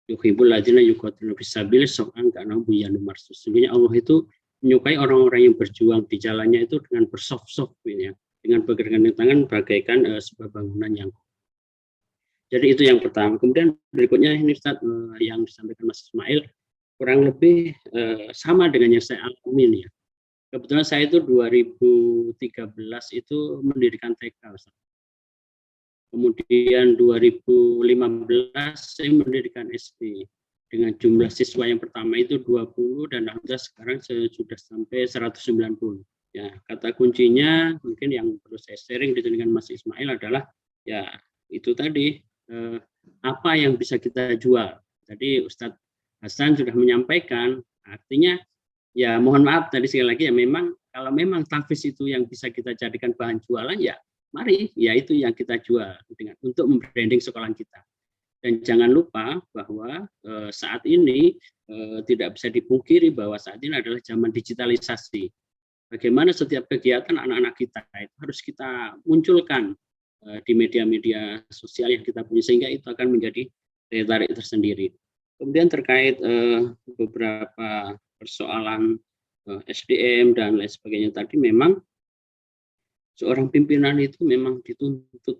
yuhibbul ladzina yuqatiluna fisabilihi saf'an ka'annahum bunyanun marsus. Sesungguhnya Allah itu menyukai orang-orang yang berjuang di jalannya itu dengan bersof-sof ya, dengan bergandeng tangan bagaikan sebuah bangunan yang. Jadi itu yang pertama. Kemudian berikutnya ini Ustaz, yang disampaikan Mas Ismail kurang lebih sama dengan yang saya alami ya. Kebetulan saya itu 2013 itu mendirikan TK Ustaz. Kemudian 2015 saya mendirikan SD dengan jumlah siswa yang pertama itu 20 dan alhamdulillah sekarang sudah sampai 190. Ya, kata kuncinya mungkin yang perlu saya sharing dengan Mas Ismail adalah ya itu tadi apa yang bisa kita jual. Tadi Ustadz Hasan sudah menyampaikan, artinya ya mohon maaf tadi sekali lagi ya, memang kalau memang tahfidz itu yang bisa kita jadikan bahan jualan ya mari ya itu yang kita jual untuk membranding sekolah kita. Dan jangan lupa bahwa saat ini tidak bisa dipungkiri bahwa saat ini adalah zaman digitalisasi. Bagaimana setiap kegiatan anak-anak kita itu harus kita munculkan di media-media sosial yang kita punya, sehingga itu akan menjadi daya tarik tersendiri. Kemudian terkait beberapa persoalan SDM dan lain sebagainya tadi, memang seorang pimpinan itu memang dituntut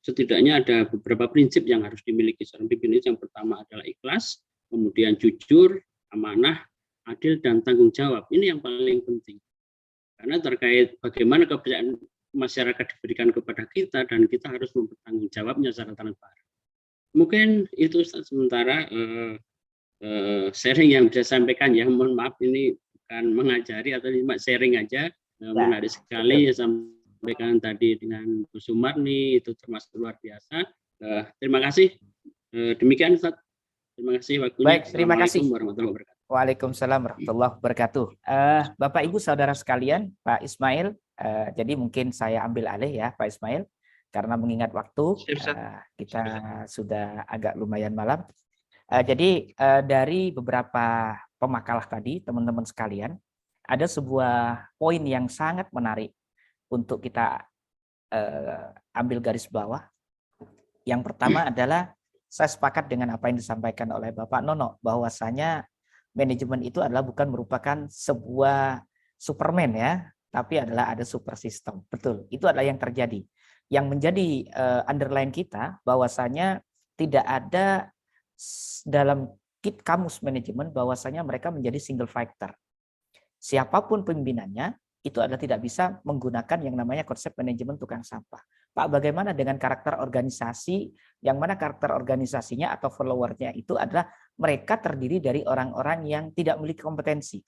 setidaknya ada beberapa prinsip yang harus dimiliki seorang pimpinan. Yang pertama adalah ikhlas, kemudian jujur, amanah, adil, dan tanggung jawab. Ini yang paling penting. Karena terkait bagaimana kepercayaan masyarakat diberikan kepada kita dan kita harus mempertanggungjawabnya secara transparan. Mungkin itu sementara sharing yang bisa sampaikan ya. Mohon maaf ini bukan mengajari atau cuma sharing aja. Menarik sekali ya sampaikan tadi dengan Bu Sumarni, itu termasuk luar biasa. Terima kasih. Demikian Ustaz. Terima kasih waktunya. Baik, terima kasih. Warahmatullahi wabarakatuh. Waalaikumsalam warahmatullahi wabarakatuh. Bapak Ibu saudara sekalian, Pak Ismail, jadi mungkin saya ambil alih ya Pak Ismail, karena mengingat waktu kita sudah agak lumayan malam. Jadi dari beberapa pemakalah tadi teman-teman sekalian, ada sebuah poin yang sangat menarik untuk kita ambil garis bawah. Yang pertama adalah saya sepakat dengan apa yang disampaikan oleh Bapak Nono, bahwasanya manajemen itu adalah bukan merupakan sebuah Superman ya, tapi adalah ada super system. Betul, itu adalah yang terjadi. Yang menjadi underline kita bahwasanya tidak ada dalam kamus manajemen bahwasanya mereka menjadi single factor. Siapapun pimpinannya, itu adalah tidak bisa menggunakan yang namanya konsep manajemen tukang sampah. Pak, bagaimana dengan karakter organisasi, yang mana karakter organisasinya atau followernya itu adalah mereka terdiri dari orang-orang yang tidak memiliki kompetensi.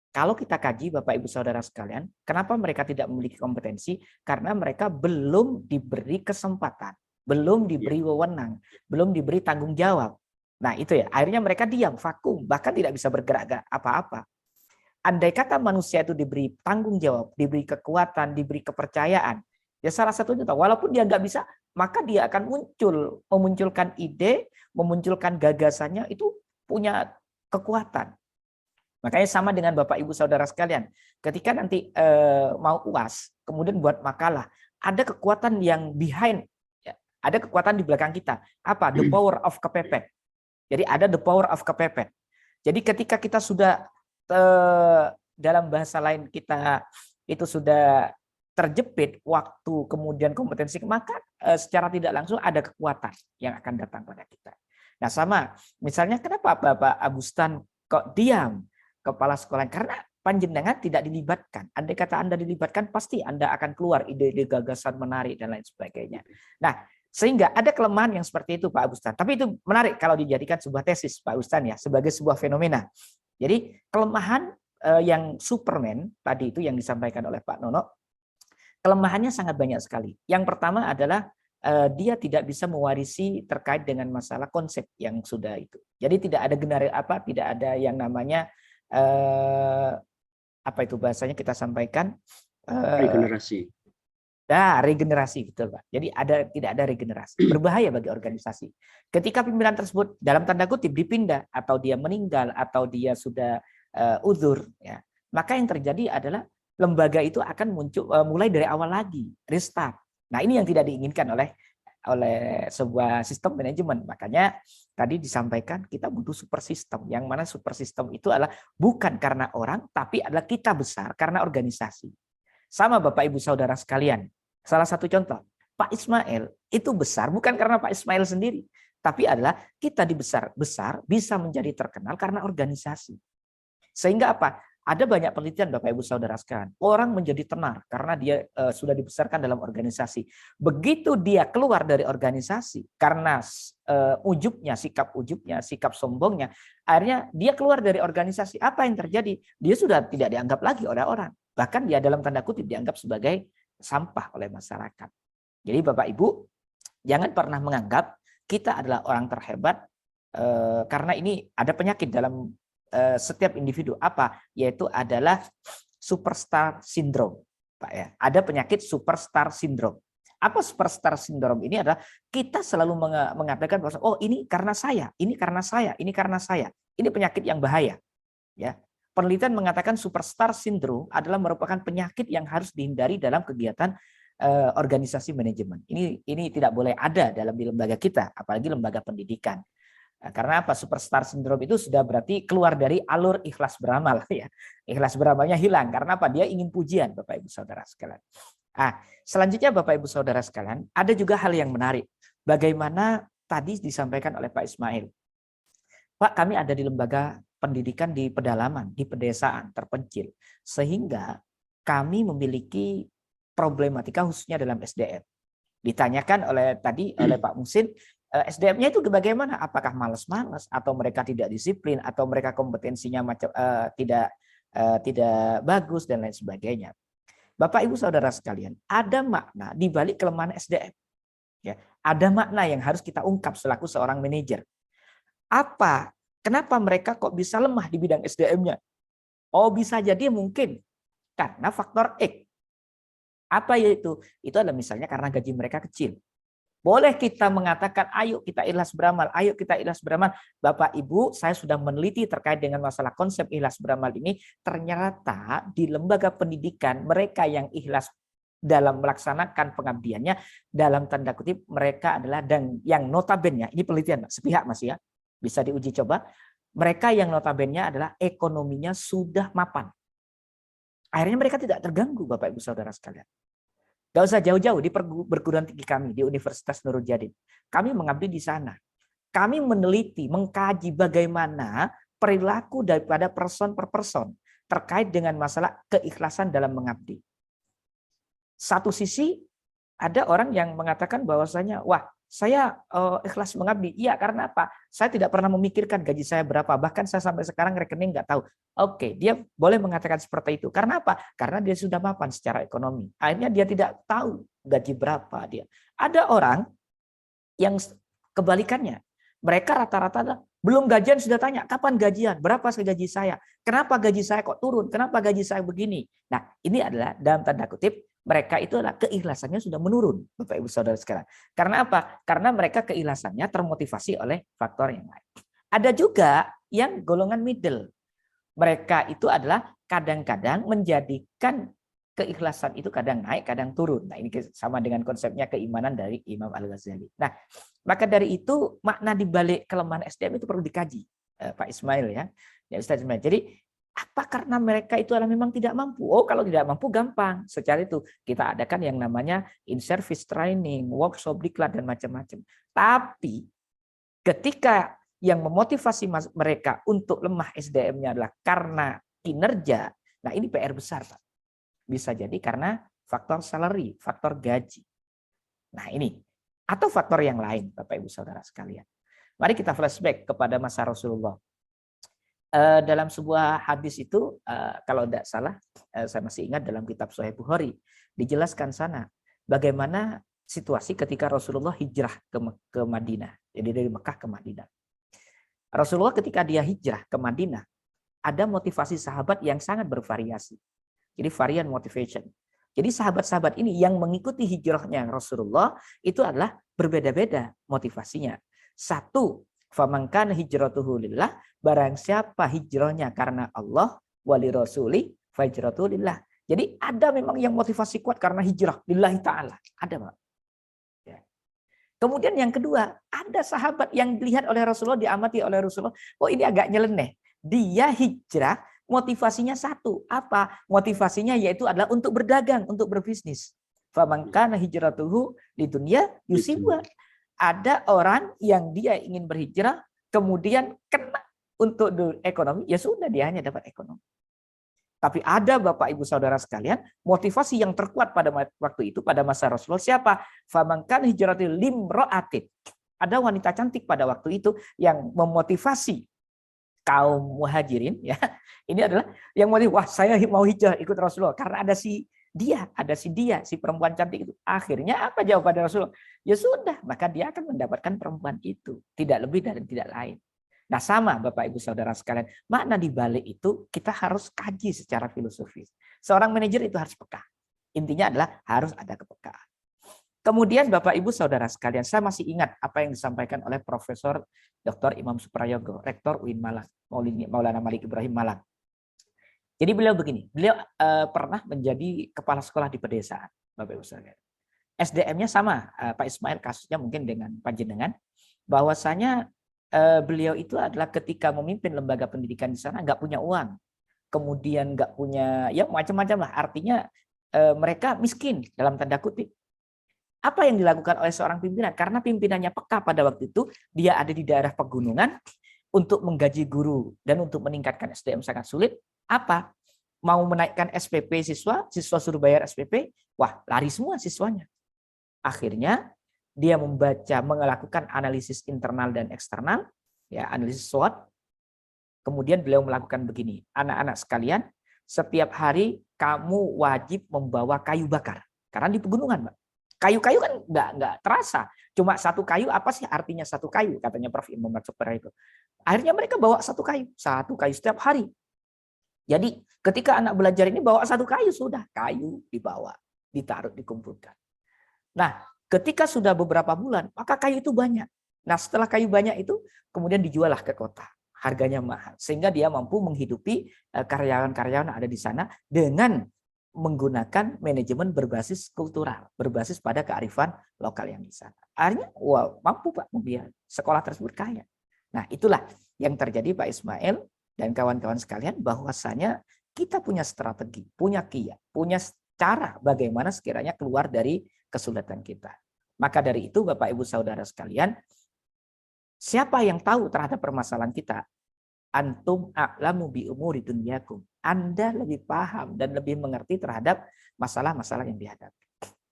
Kalau kita kaji Bapak Ibu Saudara sekalian, kenapa mereka tidak memiliki kompetensi? Karena mereka belum diberi kesempatan, belum diberi wewenang, belum diberi tanggung jawab. Nah itu ya, akhirnya mereka diam, vakum, bahkan tidak bisa bergerak apa-apa. Andai kata manusia itu diberi tanggung jawab, diberi kekuatan, diberi kepercayaan, ya salah satunya, walaupun dia nggak bisa, maka dia akan memunculkan ide, memunculkan gagasannya, itu punya kekuatan. Makanya sama dengan Bapak Ibu Saudara sekalian, ketika nanti mau UAS, kemudian buat makalah, ada kekuatan yang behind, ya, ada kekuatan di belakang kita. Apa? The power of kepepet. Jadi ada the power of kepepet. Jadi ketika kita sudah dalam bahasa lain kita itu sudah terjepit waktu kemudian kompetensi, maka secara tidak langsung ada kekuatan yang akan datang pada kita. Nah sama, misalnya kenapa Bapak Agustan kok diam kepala sekolah? Karena panjenengan tidak dilibatkan. Andai kata Anda dilibatkan, pasti Anda akan keluar ide-ide gagasan menarik dan lain sebagainya. Nah, sehingga ada kelemahan yang seperti itu Pak Agustan. Tapi itu menarik kalau dijadikan sebuah tesis Pak Agustan ya, sebagai sebuah fenomena. Jadi kelemahan yang Superman tadi itu yang disampaikan oleh Pak Nono, kelemahannya sangat banyak sekali. Yang pertama adalah dia tidak bisa mewarisi terkait dengan masalah konsep yang sudah itu. Jadi tidak ada tidak ada yang namanya apa itu bahasanya kita sampaikan regenerasi. Nah, regenerasi betul Pak. Jadi tidak ada regenerasi. Berbahaya bagi organisasi. Ketika pimpinan tersebut dalam tanda kutip dipindah atau dia meninggal atau dia sudah uzur, ya, maka yang terjadi adalah lembaga itu akan muncul mulai dari awal lagi, restart. Nah, ini yang tidak diinginkan oleh sebuah sistem manajemen. Makanya tadi disampaikan kita butuh super system. Yang mana super system itu adalah bukan karena orang, tapi adalah kita besar karena organisasi. Sama Bapak Ibu Saudara sekalian. Salah satu contoh, Pak Ismail itu besar bukan karena Pak Ismail sendiri, tapi adalah kita besar bisa menjadi terkenal karena organisasi. Sehingga apa? Ada banyak penelitian Bapak Ibu Saudara sekalian, orang menjadi tenar karena dia sudah dibesarkan dalam organisasi. Begitu dia keluar dari organisasi karena sikap sikap sombongnya, akhirnya dia keluar dari organisasi. Apa yang terjadi? Dia sudah tidak dianggap lagi oleh orang. Bahkan dia dalam tanda kutip dianggap sebagai sampah oleh masyarakat. Jadi Bapak Ibu, jangan pernah menganggap kita adalah orang terhebat karena ini ada penyakit dalam setiap individu. Apa? Yaitu adalah superstar syndrome, Pak ya. Ada penyakit superstar syndrome. Apa superstar syndrome ini? Adalah kita selalu mengatakan bahwa oh ini karena saya, ini karena saya, ini karena saya. Ini penyakit yang bahaya, ya. Penelitian mengatakan superstar syndrome adalah merupakan penyakit yang harus dihindari dalam kegiatan organisasi manajemen. Ini tidak boleh ada dalam di lembaga kita, apalagi lembaga pendidikan. Nah, karena apa? Superstar syndrome itu sudah berarti keluar dari alur ikhlas beramal ya. Ikhlas beramalnya hilang karena apa? Dia ingin pujian, Bapak Ibu Saudara sekalian. Selanjutnya Bapak Ibu Saudara sekalian, ada juga hal yang menarik. Bagaimana tadi disampaikan oleh Pak Ismail. Pak, kami ada di lembaga pendidikan di pedalaman, di pedesaan terpencil, sehingga kami memiliki problematika khususnya dalam SDM. Ditanyakan oleh Pak Musin, SDM-nya itu bagaimana? Apakah malas-malas atau mereka tidak disiplin atau mereka kompetensinya tidak bagus dan lain sebagainya. Bapak Ibu Saudara sekalian, ada makna di balik kelemahan SDM. Ya, ada makna yang harus kita ungkap selaku seorang manajer. Apa? Kenapa mereka kok bisa lemah di bidang SDM-nya? Oh, bisa jadi mungkin karena faktor X. Apa yaitu? Itu adalah misalnya karena gaji mereka kecil. Boleh kita mengatakan, ayo kita ikhlas beramal, ayo kita ikhlas beramal. Bapak Ibu, saya sudah meneliti terkait dengan masalah konsep ikhlas beramal ini. Ternyata di lembaga pendidikan, mereka yang ikhlas dalam melaksanakan pengabdiannya, dalam tanda kutip, mereka adalah dan yang notabene, ini penelitian sepihak Mas ya, bisa diuji coba, mereka yang notabene adalah ekonominya sudah mapan. Akhirnya mereka tidak terganggu Bapak Ibu Saudara sekalian. Gak usah jauh-jauh di perguruan tinggi kami di Universitas Nurul Jadid. Kami mengabdi di sana. Kami meneliti, mengkaji bagaimana perilaku daripada person per person. terkait dengan masalah keikhlasan dalam mengabdi. Satu sisi ada orang yang mengatakan bahwasanya, wah saya ikhlas mengabdi. Iya, karena apa? Saya tidak pernah memikirkan gaji saya berapa. Bahkan saya sampai sekarang rekening nggak tahu. Oke, dia boleh mengatakan seperti itu. Karena apa? Karena dia sudah mapan secara ekonomi. Akhirnya dia tidak tahu gaji berapa dia. Ada orang yang kebalikannya. Mereka rata-rata belum gajian sudah tanya, kapan gajian? Berapa gaji saya? Kenapa gaji saya kok turun? Kenapa gaji saya begini? Nah, ini adalah dalam tanda kutip, mereka itu adalah keikhlasannya sudah menurun, Bapak Ibu Saudara sekalian. Karena apa? Karena mereka keikhlasannya termotivasi oleh faktor yang lain. Ada juga yang golongan middle. Mereka itu adalah kadang-kadang menjadikan keikhlasan itu kadang naik, kadang turun. Nah, ini sama dengan konsepnya keimanan dari Imam Al-Ghazali. Nah, maka dari itu makna di balik kelemahan SDM itu perlu dikaji, Pak Ismail ya. Ya Ustaz Ismail. Jadi apa karena mereka itu adalah memang tidak mampu? Oh, kalau tidak mampu gampang. Secara itu kita adakan yang namanya in-service training, workshop, diklat dan macam-macam. Tapi ketika yang memotivasi mereka untuk lemah SDM-nya adalah karena kinerja, nah ini PR besar, Pak. Bisa jadi karena faktor salary, faktor gaji. Nah ini, atau faktor yang lain, Bapak Ibu Saudara sekalian. Mari kita flashback kepada masa Rasulullah. Dalam sebuah hadis itu, kalau tidak salah, saya masih ingat dalam kitab Sahih Bukhari, dijelaskan sana bagaimana situasi ketika Rasulullah hijrah ke Madinah. Jadi dari Mekah ke Madinah. Rasulullah ketika dia hijrah ke Madinah, ada motivasi sahabat yang sangat bervariasi. Jadi varian motivation. Jadi sahabat-sahabat ini yang mengikuti hijrahnya Rasulullah itu adalah berbeda-beda motivasinya. Satu, faman kana hijratuhu lillah, barang siapa hijrahnya karena Allah wali rasuli fa hijratuhu lillah. Jadi ada memang yang motivasi kuat karena hijrah lillahi taala. Ada, Pak. Ya. Kemudian yang kedua, ada sahabat yang dilihat oleh Rasulullah, diamati oleh Rasulullah, oh ini agak nyeleneh. Dia hijrah motivasinya satu, apa? Motivasinya yaitu adalah untuk berdagang, untuk berbisnis. Faman kana hijratuhu lidunya yusibuha. Ada orang yang dia ingin berhijrah, kemudian kena untuk ekonomi, ya sudah dia hanya dapat ekonomi. Tapi ada Bapak Ibu Saudara sekalian, motivasi yang terkuat pada waktu itu, pada masa Rasulullah, siapa? Faman kana hijratuhu limra'atin. Ada wanita cantik pada waktu itu yang memotivasi kaum muhajirin, ya. Ini adalah yang mau, wah saya mau hijrah ikut Rasulullah karena ada si dia, si perempuan cantik itu. Akhirnya apa jawaban Rasulullah? Ya sudah, maka dia akan mendapatkan perempuan itu, tidak lebih dan tidak lain. Nah sama Bapak Ibu Saudara sekalian, makna di balik itu kita harus kaji secara filosofis. Seorang manajer itu harus peka. Intinya adalah harus ada kepekaan. Kemudian Bapak Ibu Saudara sekalian, saya masih ingat apa yang disampaikan oleh Profesor Dr. Imam Suprayogo, Rektor UIN Malang, Maulana Malik Ibrahim Malang. Jadi beliau begini, beliau pernah menjadi kepala sekolah di pedesaan, Bapak Ibu sekalian. SDM-nya sama, Pak Ismail kasusnya mungkin dengan panjenengan, bahwasanya beliau itu adalah ketika memimpin lembaga pendidikan di sana nggak punya uang, kemudian nggak punya, ya macam-macam lah. Artinya mereka miskin dalam tanda kutip. Apa yang dilakukan oleh seorang pimpinan? Karena pimpinannya peka pada waktu itu, dia ada di daerah pegunungan, untuk menggaji guru dan untuk meningkatkan SDM sangat sulit. Apa? Mau menaikkan SPP siswa suruh bayar SPP, wah lari semua siswanya. Akhirnya dia melakukan analisis internal dan eksternal, ya analisis SWOT. Kemudian beliau melakukan begini, anak-anak sekalian, setiap hari kamu wajib membawa kayu bakar, karena di pegunungan, Mbak. Kayu-kayu kan nggak terasa, cuma satu kayu, apa sih artinya satu kayu? Katanya Prof. Imam Matsupra itu. Akhirnya mereka bawa satu kayu setiap hari. Jadi ketika anak belajar ini bawa satu kayu, sudah kayu dibawa, ditaruh, dikumpulkan. Nah, ketika sudah beberapa bulan, maka kayu itu banyak. Nah, setelah kayu banyak itu, kemudian dijuallah ke kota. Harganya mahal. Sehingga dia mampu menghidupi karyawan-karyawan yang ada di sana dengan menggunakan manajemen berbasis kultural, berbasis pada kearifan lokal yang di sana. Akhirnya, wow, mampu Pak membiayai sekolah tersebut kaya. Nah, itulah yang terjadi Pak Ismail dan kawan-kawan sekalian, bahwasanya kita punya strategi, punya kiat, punya cara bagaimana sekiranya keluar dari kesulitan kita. Maka dari itu Bapak Ibu Saudara sekalian, siapa yang tahu terhadap permasalahan kita? Antum a'lamu bi umuri dunyakum. Anda lebih paham dan lebih mengerti terhadap masalah-masalah yang dihadapi.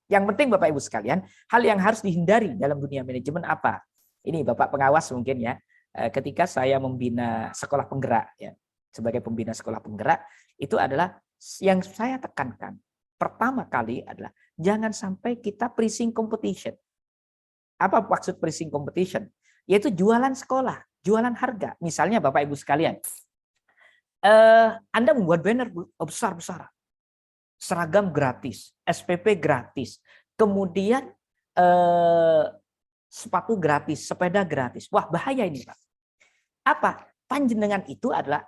Yang penting Bapak Ibu sekalian, hal yang harus dihindari dalam dunia manajemen apa? Ini Bapak pengawas mungkin ya. Ketika saya membina sekolah penggerak ya, sebagai pembina sekolah penggerak, itu adalah yang saya tekankan. Pertama kali adalah jangan sampai kita pricing competition. Apa maksud pricing competition? Yaitu jualan sekolah, jualan harga. Misalnya Bapak Ibu sekalian, Anda membuat banner besar-besar, seragam gratis, SPP gratis, kemudian sepatu gratis, sepeda gratis. Wah, bahaya ini, Pak. Apa? Panjenengan itu adalah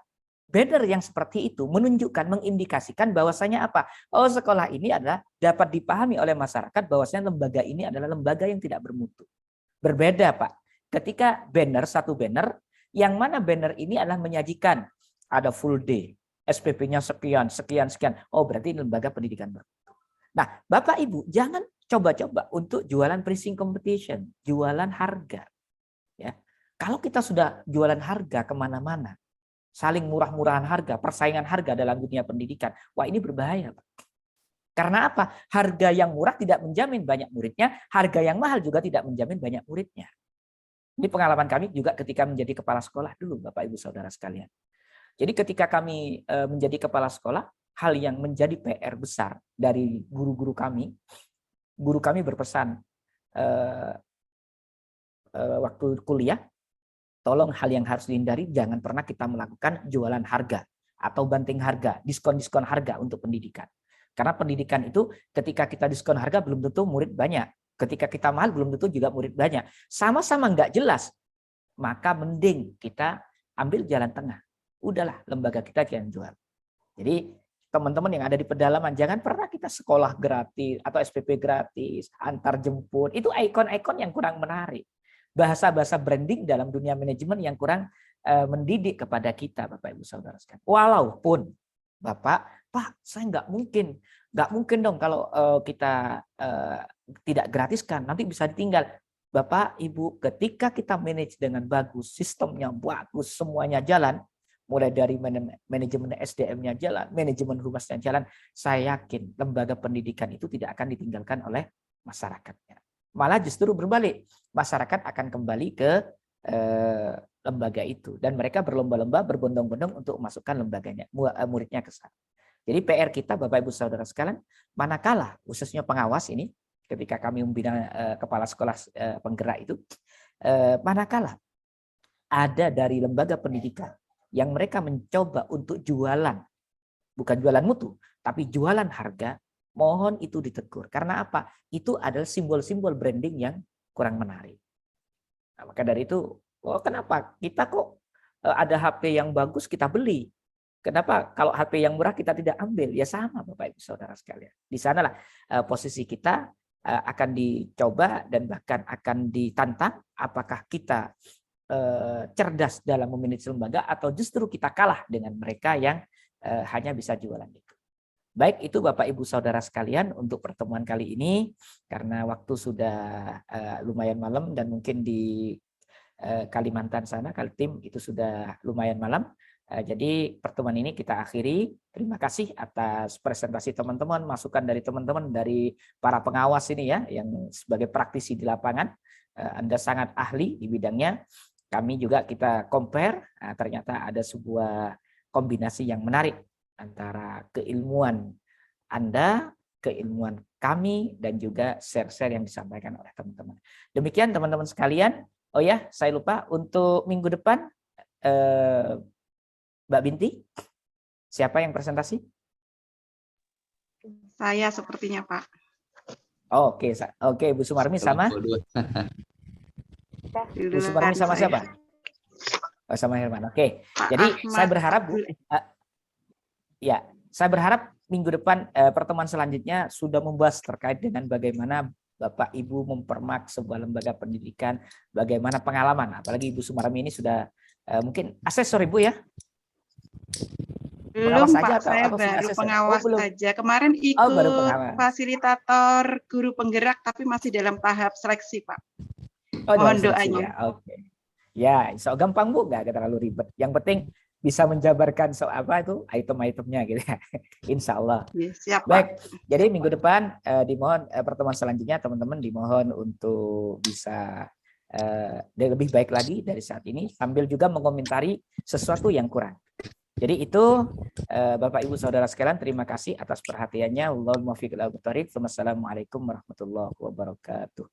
banner yang seperti itu menunjukkan, mengindikasikan bahwasanya apa? Oh, sekolah ini adalah dapat dipahami oleh masyarakat bahwasanya lembaga ini adalah lembaga yang tidak bermutu. Berbeda, Pak. Ketika banner, satu banner, yang mana banner ini adalah menyajikan ada full day, SPP-nya sekian, sekian, sekian. Oh, berarti ini lembaga pendidikan bermutu. Nah, Bapak Ibu, jangan coba-coba untuk jualan pricing competition, jualan harga. Ya, kalau kita sudah jualan harga kemana-mana, saling murah-murahan harga, persaingan harga dalam dunia pendidikan, wah ini berbahaya, Pak. Karena apa? Harga yang murah tidak menjamin banyak muridnya, harga yang mahal juga tidak menjamin banyak muridnya. Ini pengalaman kami juga ketika menjadi kepala sekolah dulu, Bapak Ibu Saudara sekalian. Jadi ketika kami menjadi kepala sekolah, hal yang menjadi PR besar dari guru-guru kami, guru kami berpesan waktu kuliah, tolong hal yang harus dihindari, jangan pernah kita melakukan jualan harga atau banting harga, diskon-diskon harga untuk pendidikan. Karena pendidikan itu ketika kita diskon harga belum tentu murid banyak. Ketika kita mahal belum tentu juga murid banyak. Sama-sama nggak jelas, maka mending kita ambil jalan tengah. Udahlah, lembaga kita yang jual. Jadi teman-teman yang ada di pedalaman, jangan pernah kita sekolah gratis atau SPP gratis, antar jemput. Itu ikon-ikon yang kurang menarik. Bahasa-bahasa branding dalam dunia manajemen yang kurang mendidik kepada kita, Bapak Ibu Saudara sekalian. Walaupun Bapak, Pak, saya nggak mungkin dong kalau kita tidak gratiskan, nanti bisa ditinggal. Bapak, Ibu, ketika kita manage dengan bagus, sistemnya bagus, semuanya jalan, mulai dari manajemen SDM-nya jalan, manajemen humasnya jalan, saya yakin lembaga pendidikan itu tidak akan ditinggalkan oleh masyarakatnya. Malah justru berbalik, masyarakat akan kembali ke lembaga itu dan mereka berlomba-lomba, berbondong-bondong untuk memasukkan lembaganya, muridnya ke sana. Jadi PR kita Bapak Ibu Saudara sekalian, manakala khususnya pengawas ini, ketika kami membina kepala sekolah penggerak itu, manakala ada dari lembaga pendidikan yang mereka mencoba untuk jualan, bukan jualan mutu, tapi jualan harga, mohon itu ditegur. Karena apa? Itu adalah simbol-simbol branding yang kurang menarik. Nah, maka dari itu, oh kenapa kita kok ada HP yang bagus kita beli? Kenapa kalau HP yang murah kita tidak ambil? Ya sama Bapak Ibu Saudara sekalian. Di sanalah posisi kita akan dicoba dan bahkan akan ditantang apakah kita cerdas dalam memanage lembaga atau justru kita kalah dengan mereka yang hanya bisa jualan itu. Baik, itu Bapak Ibu Saudara sekalian untuk pertemuan kali ini, karena waktu sudah lumayan malam dan mungkin di Kalimantan sana, Kaltim itu sudah lumayan malam. Jadi pertemuan ini kita akhiri. Terima kasih atas presentasi teman-teman, masukan dari teman-teman, dari para pengawas ini ya, yang sebagai praktisi di lapangan. Anda sangat ahli di bidangnya. Kami juga kita compare, ternyata ada sebuah kombinasi yang menarik antara keilmuan Anda, keilmuan kami, dan juga share-share yang disampaikan oleh teman-teman. Demikian teman-teman sekalian. Oh ya, saya lupa untuk minggu depan, Mbak Binti, siapa yang presentasi? Saya sepertinya, Pak. Oh, oke, Bu Sumarmi sama? Bu Sumarmi sama siapa? Oh, sama Herman. Oke. Jadi saya berharap Bu, ya, saya berharap minggu depan pertemuan selanjutnya sudah membahas terkait dengan bagaimana Bapak Ibu mempermak sebuah lembaga pendidikan, bagaimana pengalaman, apalagi Ibu Sumarmi ini sudah mungkin asesor Ibu ya? Belum Pak, saya baru pengawas saja. Kemarin ikut fasilitator guru penggerak, tapi masih dalam tahap seleksi Pak. Oh, mohon doanya. Ya. Oke. Ya, so gampang Bu, nggak terlalu ribet. Yang penting bisa menjabarkan apa itu item-itemnya gitu ya. Insya Allah. Ya, siap, Pak. Baik, jadi minggu depan dimohon pertemuan selanjutnya teman-teman dimohon untuk bisa lebih baik lagi dari saat ini sambil juga mengomentari sesuatu yang kurang. Jadi itu Bapak Ibu Saudara sekalian, terima kasih atas perhatiannya. Wallahul muwaffiq ila aqwamit thoriq. Wassalamualaikum warahmatullahi wabarakatuh.